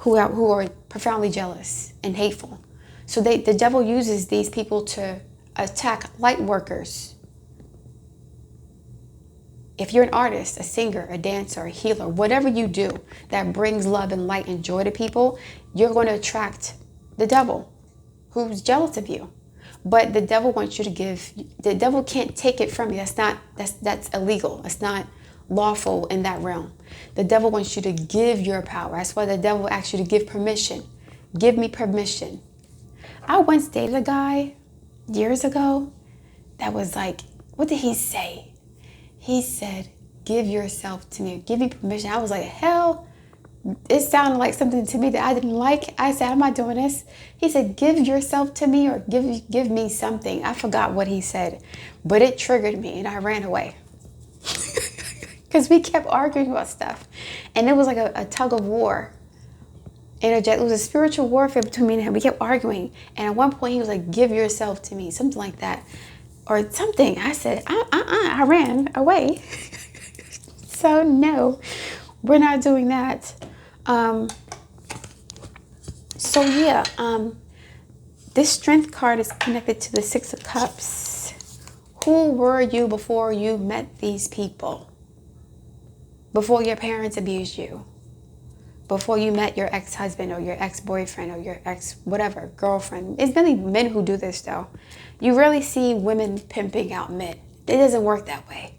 who are profoundly jealous and hateful. So the devil uses these people to attack light workers. If you're an artist, a singer, a dancer, a healer, whatever you do that brings love and light and joy to people, you're going to attract the devil who's jealous of you. But the devil wants you to give. The devil can't take it from you. That's illegal. That's not lawful in that realm. The devil wants you to give your power. That's why the devil asks you to give permission. Give me permission. I once dated a guy years ago that was like, what did he say? He said, give yourself to me. Give me permission. I was like, hell, it sounded like something to me that I didn't like. I said, I'm not doing this. He said, give yourself to me or give me something. I forgot what he said, but it triggered me and I ran away. Because we kept arguing about stuff. And it was like a tug of war. It was a spiritual warfare between me and him. We kept arguing. And at one point he was like, give yourself to me. Something like that. Or something. I said, I ran away. So no, we're not doing that. This Strength card is connected to the 6 of Cups. Who were you before you met these people? Before your parents abused you? Before you met your ex-husband or your ex-boyfriend or your ex-whatever, girlfriend? It's mainly men who do this though. You rarely see women pimping out men. It doesn't work that way.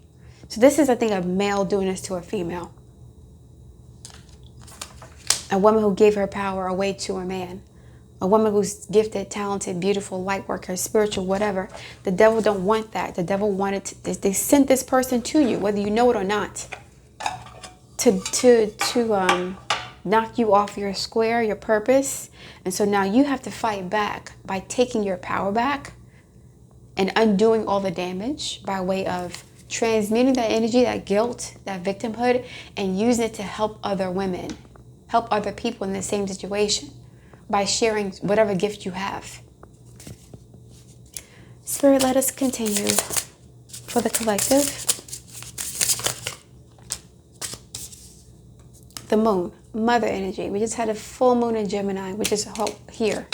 So this is, I think, a male doing this to a female. A woman who gave her power away to a man. A woman who's gifted, talented, beautiful, light worker, spiritual, whatever. The devil don't want that. The devil wanted to, they sent this person to you, whether you know it or not, to knock you off your square, your purpose. And so now you have to fight back by taking your power back and undoing all the damage by way of transmuting that energy, that guilt, that victimhood, and using it to help other women, help other people in the same situation by sharing whatever gift you have. Spirit, let us continue for the collective. The moon, mother energy. We just had a full moon in Gemini, which is here.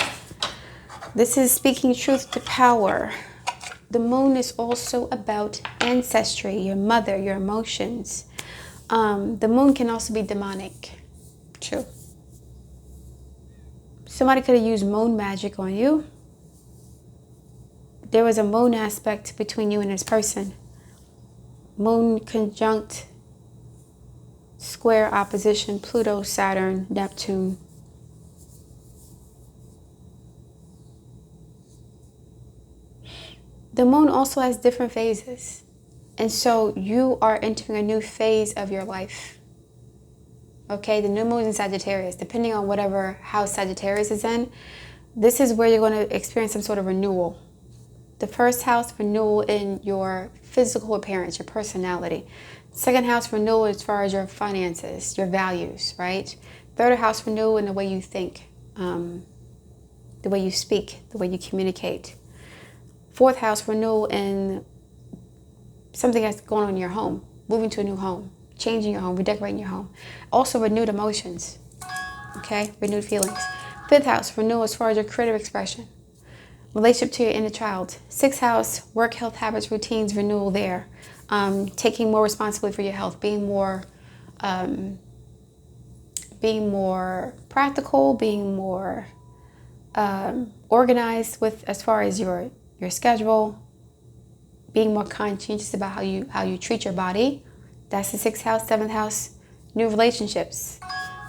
This is speaking truth to power. The moon is also about ancestry, your mother, your emotions. The moon can also be demonic, too. Somebody could have used moon magic on you. There was a moon aspect between you and this person. Moon conjunct, square opposition, Pluto, Saturn, Neptune. The moon also has different phases. And so you are entering a new phase of your life. Okay, the new moon is in Sagittarius. Depending on whatever house Sagittarius is in, this is where you're going to experience some sort of renewal. The first house, renewal in your physical appearance, your personality. Second house, renewal as far as your finances, your values, right? Third house, renewal in the way you think, the way you speak, the way you communicate. Fourth house, renewal in something that's going on in your home, moving to a new home, changing your home, redecorating your home. Also renewed emotions, okay? Renewed feelings. Fifth house, renewal as far as your creative expression. Relationship to your inner child. Sixth house, work, health, habits, routines, renewal there. Taking more responsibility for your health, being more practical, being more organized with as far as your schedule, being more conscientious about how you treat your body. That's the sixth house. Seventh house, new relationships,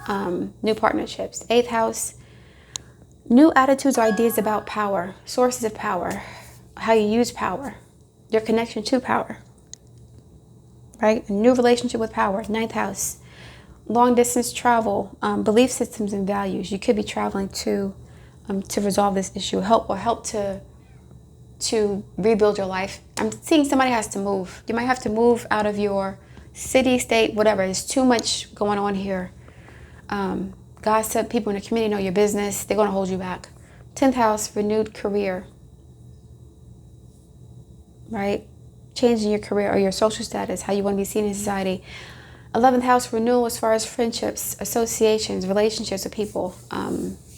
new partnerships. Eighth house, new attitudes or ideas about power, sources of power, how you use power, your connection to power, right? A new relationship with power. Ninth house, long distance travel, belief systems and values. You could be traveling to resolve this issue, help to rebuild your life. I'm seeing somebody has to move. You might have to move out of your city, state, whatever. There's too much going on here. Gossip, people in the community know your business. They're going to hold you back. 10th house, renewed career, right? Changing your career or your social status, how you want to be seen in society. 11th house, renewal as far as friendships, associations, relationships with people,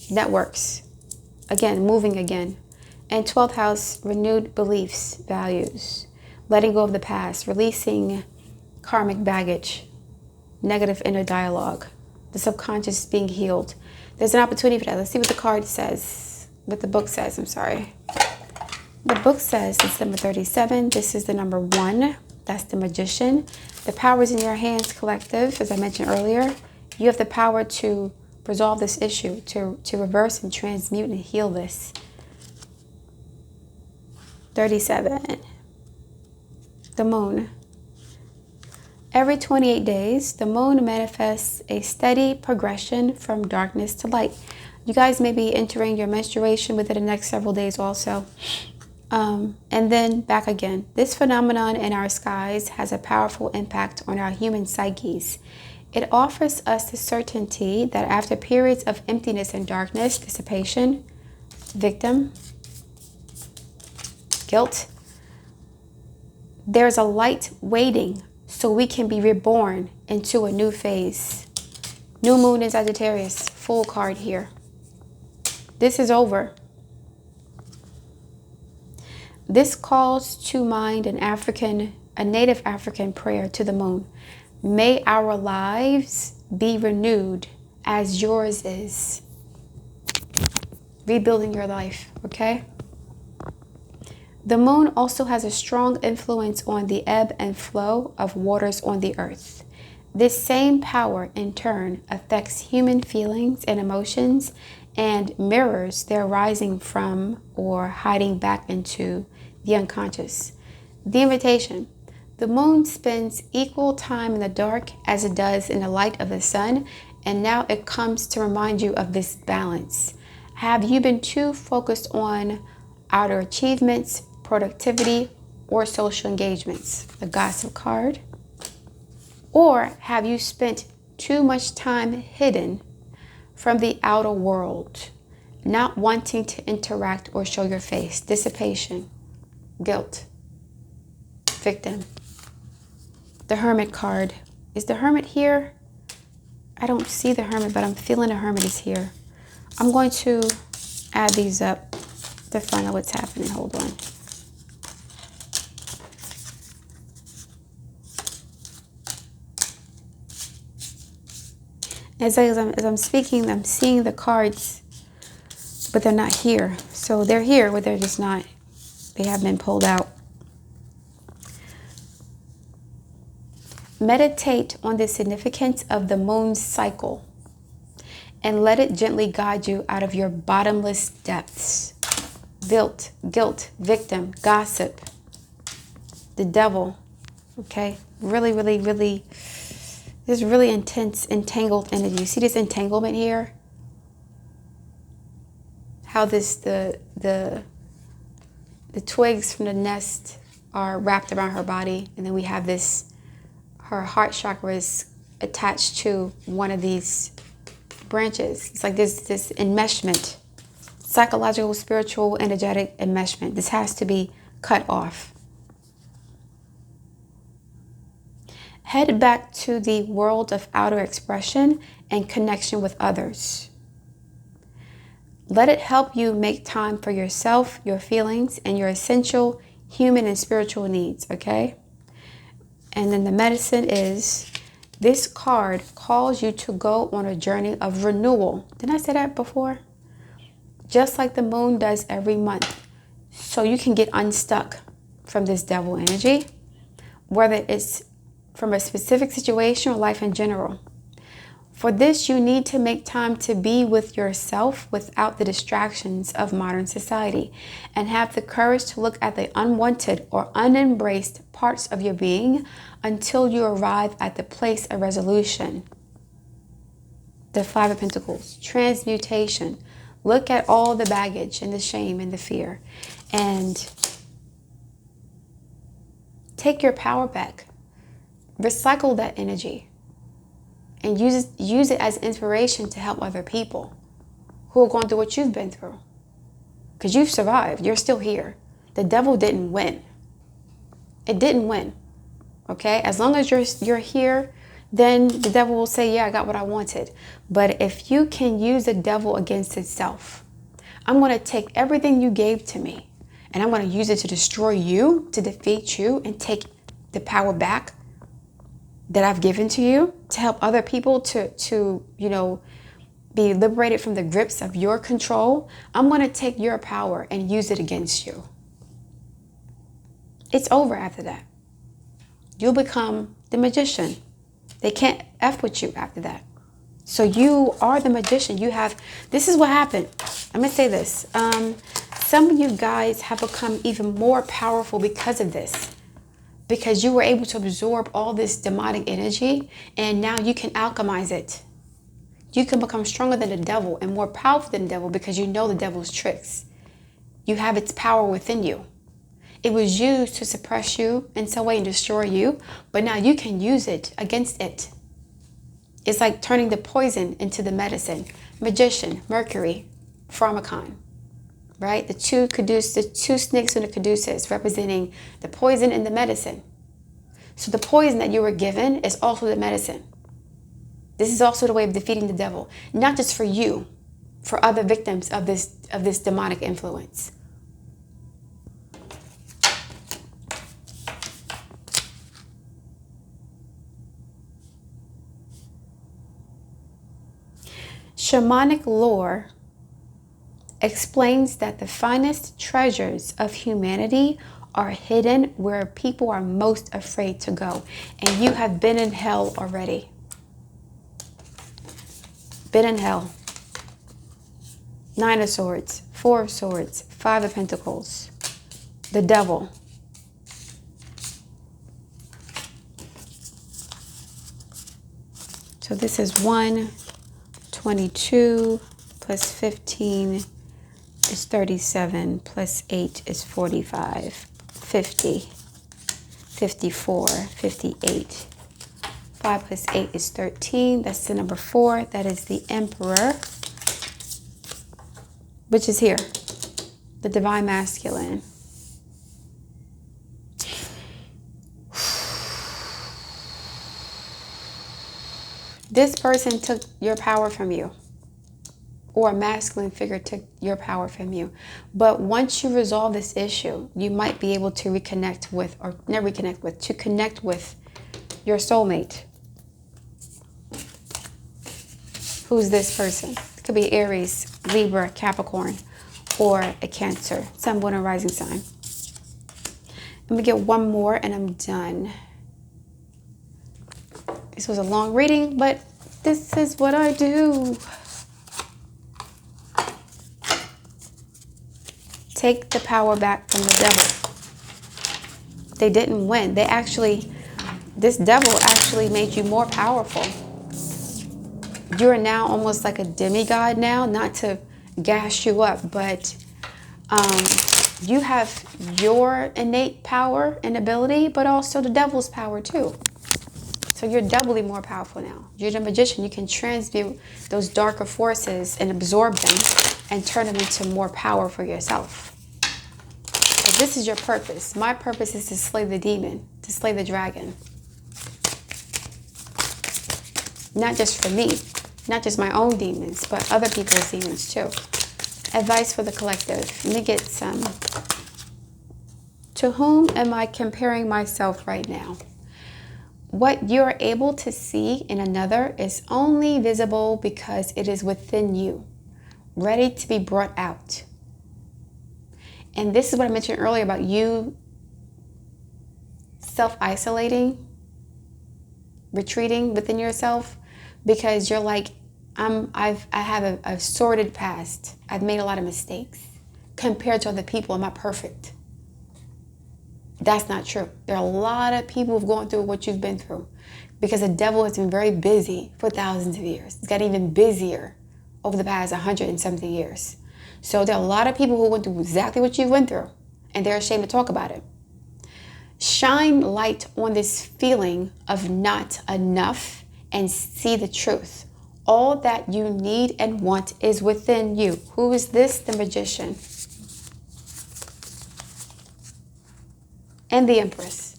networks. Again, moving again. And 12th house, renewed beliefs, values, letting go of the past, releasing karmic baggage, negative inner dialogue, the subconscious is being healed. There's an opportunity for that. Let's see what the card says, what the book says, I'm sorry. The book says it's number 37. This is the number 1. That's the Magician. The power is in your hands, collective. As I mentioned earlier, you have the power to resolve this issue, to reverse and transmute and heal this. 37. The moon. Every 28 days, the moon manifests a steady progression from darkness to light. You guys may be entering your menstruation within the next several days also. And then back again. This phenomenon in our skies has a powerful impact on our human psyches. It offers us the certainty that after periods of emptiness and darkness, dissipation, victim, guilt, there's a light waiting so we can be reborn into a new phase. New moon in Sagittarius, full card here. This is over. This calls to mind a native African prayer to the moon. May our lives be renewed as yours is. Rebuilding your life, okay? The moon also has a strong influence on the ebb and flow of waters on the earth. This same power, in turn, affects human feelings and emotions and mirrors their rising from or hiding back into the unconscious. The invitation. The moon spends equal time in the dark as it does in the light of the sun, and now it comes to remind you of this balance. Have you been too focused on outer achievements, productivity, or social engagements? The gossip card. Or have you spent too much time hidden from the outer world, not wanting to interact or show your face? Dissipation, guilt, victim. The Hermit card. Is the Hermit here? I don't see the Hermit, but I'm feeling the Hermit is here. I'm going to add these up to find out what's happening. Hold on. As I'm speaking, I'm seeing the cards, but they're not here. So they're here, but they're just not, they have been pulled out. Meditate on the significance of the moon's cycle and let it gently guide you out of your bottomless depths. Guilt, victim, gossip, the devil, okay? Really, really, really, this really intense, entangled energy. You see this entanglement here? How this, the twigs from the nest are wrapped around her body, and then we have this, her heart chakra is attached to one of these branches. It's like this enmeshment, psychological, spiritual, energetic enmeshment. This has to be cut off. Head back to the world of outer expression and connection with others. Let it help you make time for yourself, your feelings, and your essential human and spiritual needs, okay? And then the medicine is, this card calls you to go on a journey of renewal. Didn't I say that before? Just like the moon does every month. So you can get unstuck from this devil energy, whether it's from a specific situation or life in general. For this, you need to make time to be with yourself without the distractions of modern society, and have the courage to look at the unwanted or unembraced parts of your being until you arrive at the place of resolution. The Five of Pentacles, transmutation. Look at all the baggage and the shame and the fear, and take your power back. Recycle that energy and use it as inspiration to help other people who are going through what you've been through. Because you've survived. You're still here. The devil didn't win. It didn't win. Okay? As long as you're here, then the devil will say, yeah, I got what I wanted. But if you can use the devil against itself, I'm going to take everything you gave to me and I'm going to use it to destroy you, to defeat you, and take the power back that I've given to you to help other people to be liberated from the grips of your control. I'm going to take your power and use it against you. It's over after that. You'll become the magician. They can't F with you after that. So you are the magician. This is what happened. I'm going to say this. Some of you guys have become even more powerful because of this. Because you were able to absorb all this demonic energy, and now you can alchemize it. You can become stronger than the devil and more powerful than the devil because you know the devil's tricks. You have its power within you. It was used to suppress you in some way and destroy you, but now you can use it against it. It's like turning the poison into the medicine. Magician, Mercury, Pharmacon. Right? The two snakes in the caduceus representing the poison and the medicine. So the poison that you were given is also the medicine. This is also the way of defeating the devil. Not just for you, for other victims of this demonic influence. Shamanic lore explains that the finest treasures of humanity are hidden where people are most afraid to go. And you have been in hell already. Been in hell. Nine of Swords, Four of Swords, Five of Pentacles, the devil. So this is 122 plus 15 is 37, plus 8 is 45. 50, 54, 58. 5 plus 8 is 13. That's the number 4. That is the Emperor, which is here, the Divine Masculine. This person took your power from you, or a masculine figure took your power from you. But once you resolve this issue, you might be able to reconnect with, or never reconnect with, to connect with your soulmate. Who's this person? It could be Aries, Libra, Capricorn, or a Cancer, Sun, Moon, or rising sign. Let me get one more and I'm done. This was a long reading, but this is what I do. Take the power back from the devil. They didn't win. This devil actually made you more powerful. You are now almost like a demigod now, not to gas you up, but you have your innate power and ability, but also the devil's power too. So you're doubly more powerful now. You're the magician. You can transmute those darker forces and absorb them and turn them into more power for yourself. But this is your purpose. My purpose is to slay the demon, to slay the dragon. Not just for me, not just my own demons, but other people's demons too. Advice for the collective. Let me get some. To whom am I comparing myself right now? What you're able to see in another is only visible because it is within you, ready to be brought out. And this is what I mentioned earlier about you self-isolating, retreating within yourself, because you're like, I have a sordid past. I've made a lot of mistakes. Compared to other people, I'm not perfect. That's not true. There are a lot of people who've gone through what you've been through, because the devil has been very busy for thousands of years. It's got even busier over the past 100 and something years. So there are a lot of people who went through exactly what you went through, and they're ashamed to talk about it. Shine light on this feeling of not enough and see the truth. All that you need and want is within you. Who is this? The Magician. And the Empress.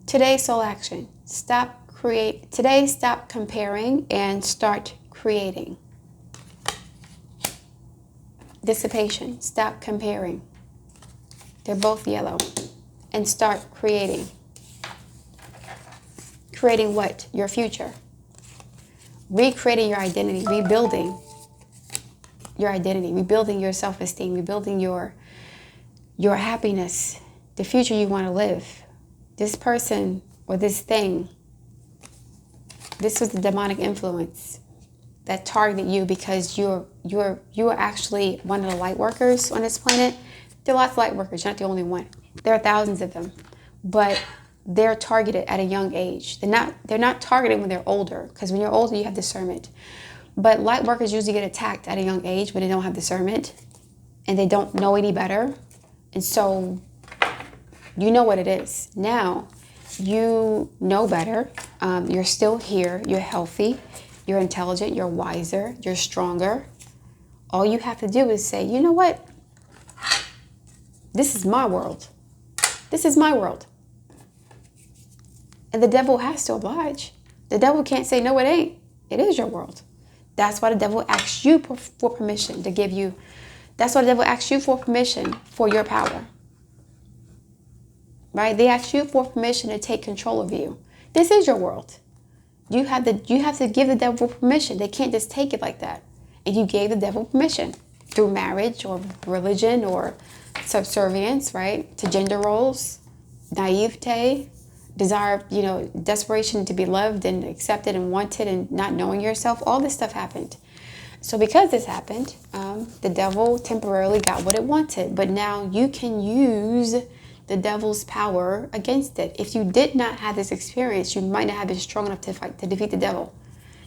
Today, soul action. Today, stop comparing and start creating. Dissipation. Stop comparing. They're both yellow. And start creating. Creating what? Your future. Recreating your identity. Rebuilding your identity. Rebuilding your self-esteem. Rebuilding your happiness. The future you want to live. This person or this thing, this was the demonic influence that targeted you because you are actually one of the light workers on this planet. There are lots of light workers. You're not the only one. There are thousands of them, but they're targeted at a young age. They're not targeted when they're older, because when you're older you have discernment. But light workers usually get attacked at a young age when they don't have discernment and they don't know any better. And so you know what it is. Now you know better. You're still here. You're healthy. You're intelligent. You're wiser. You're stronger. All you have to do is say, you know what? This is my world. This is my world. And the devil has to oblige. The devil can't say, no, it ain't. It is your world. That's why the devil asks you for permission to give you. That's why the devil asks you for permission for your power. Right? They ask you for permission to take control of you. This is your world. You have to give the devil permission. They can't just take it like that. And you gave the devil permission through marriage or religion or subservience, right? To gender roles, naivete, desire, desperation to be loved and accepted and wanted and not knowing yourself. All this stuff happened. So because this happened, the devil temporarily got what it wanted. But now you can use the devil's power against it. If you did not have this experience, you might not have been strong enough to defeat the devil,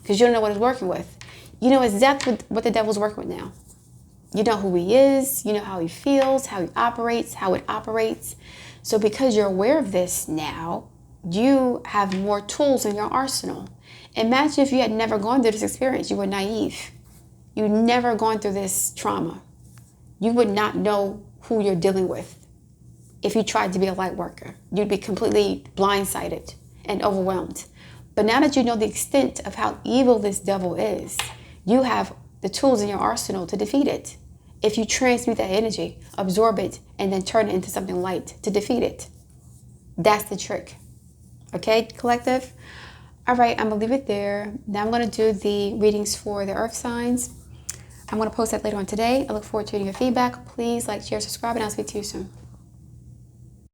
because you don't know what it's working with. You know exactly what the devil's working with now. You know who he is, you know how he feels, how he operates, how it operates. So because you're aware of this now, you have more tools in your arsenal. Imagine if you had never gone through this experience. You were naive. You'd never gone through this trauma. You would not know who you're dealing with. If you tried to be a light worker, you'd be completely blindsided and overwhelmed. But now that you know the extent of how evil this devil is, you have the tools in your arsenal to defeat it. If you transmute that energy, absorb it, and then turn it into something light to defeat it. That's the trick. Okay, collective? All right, I'm going to leave it there. Now I'm going to do the readings for the earth signs. I'm going to post that later on today. I look forward to your feedback. Please like, share, subscribe, and I'll speak to you soon.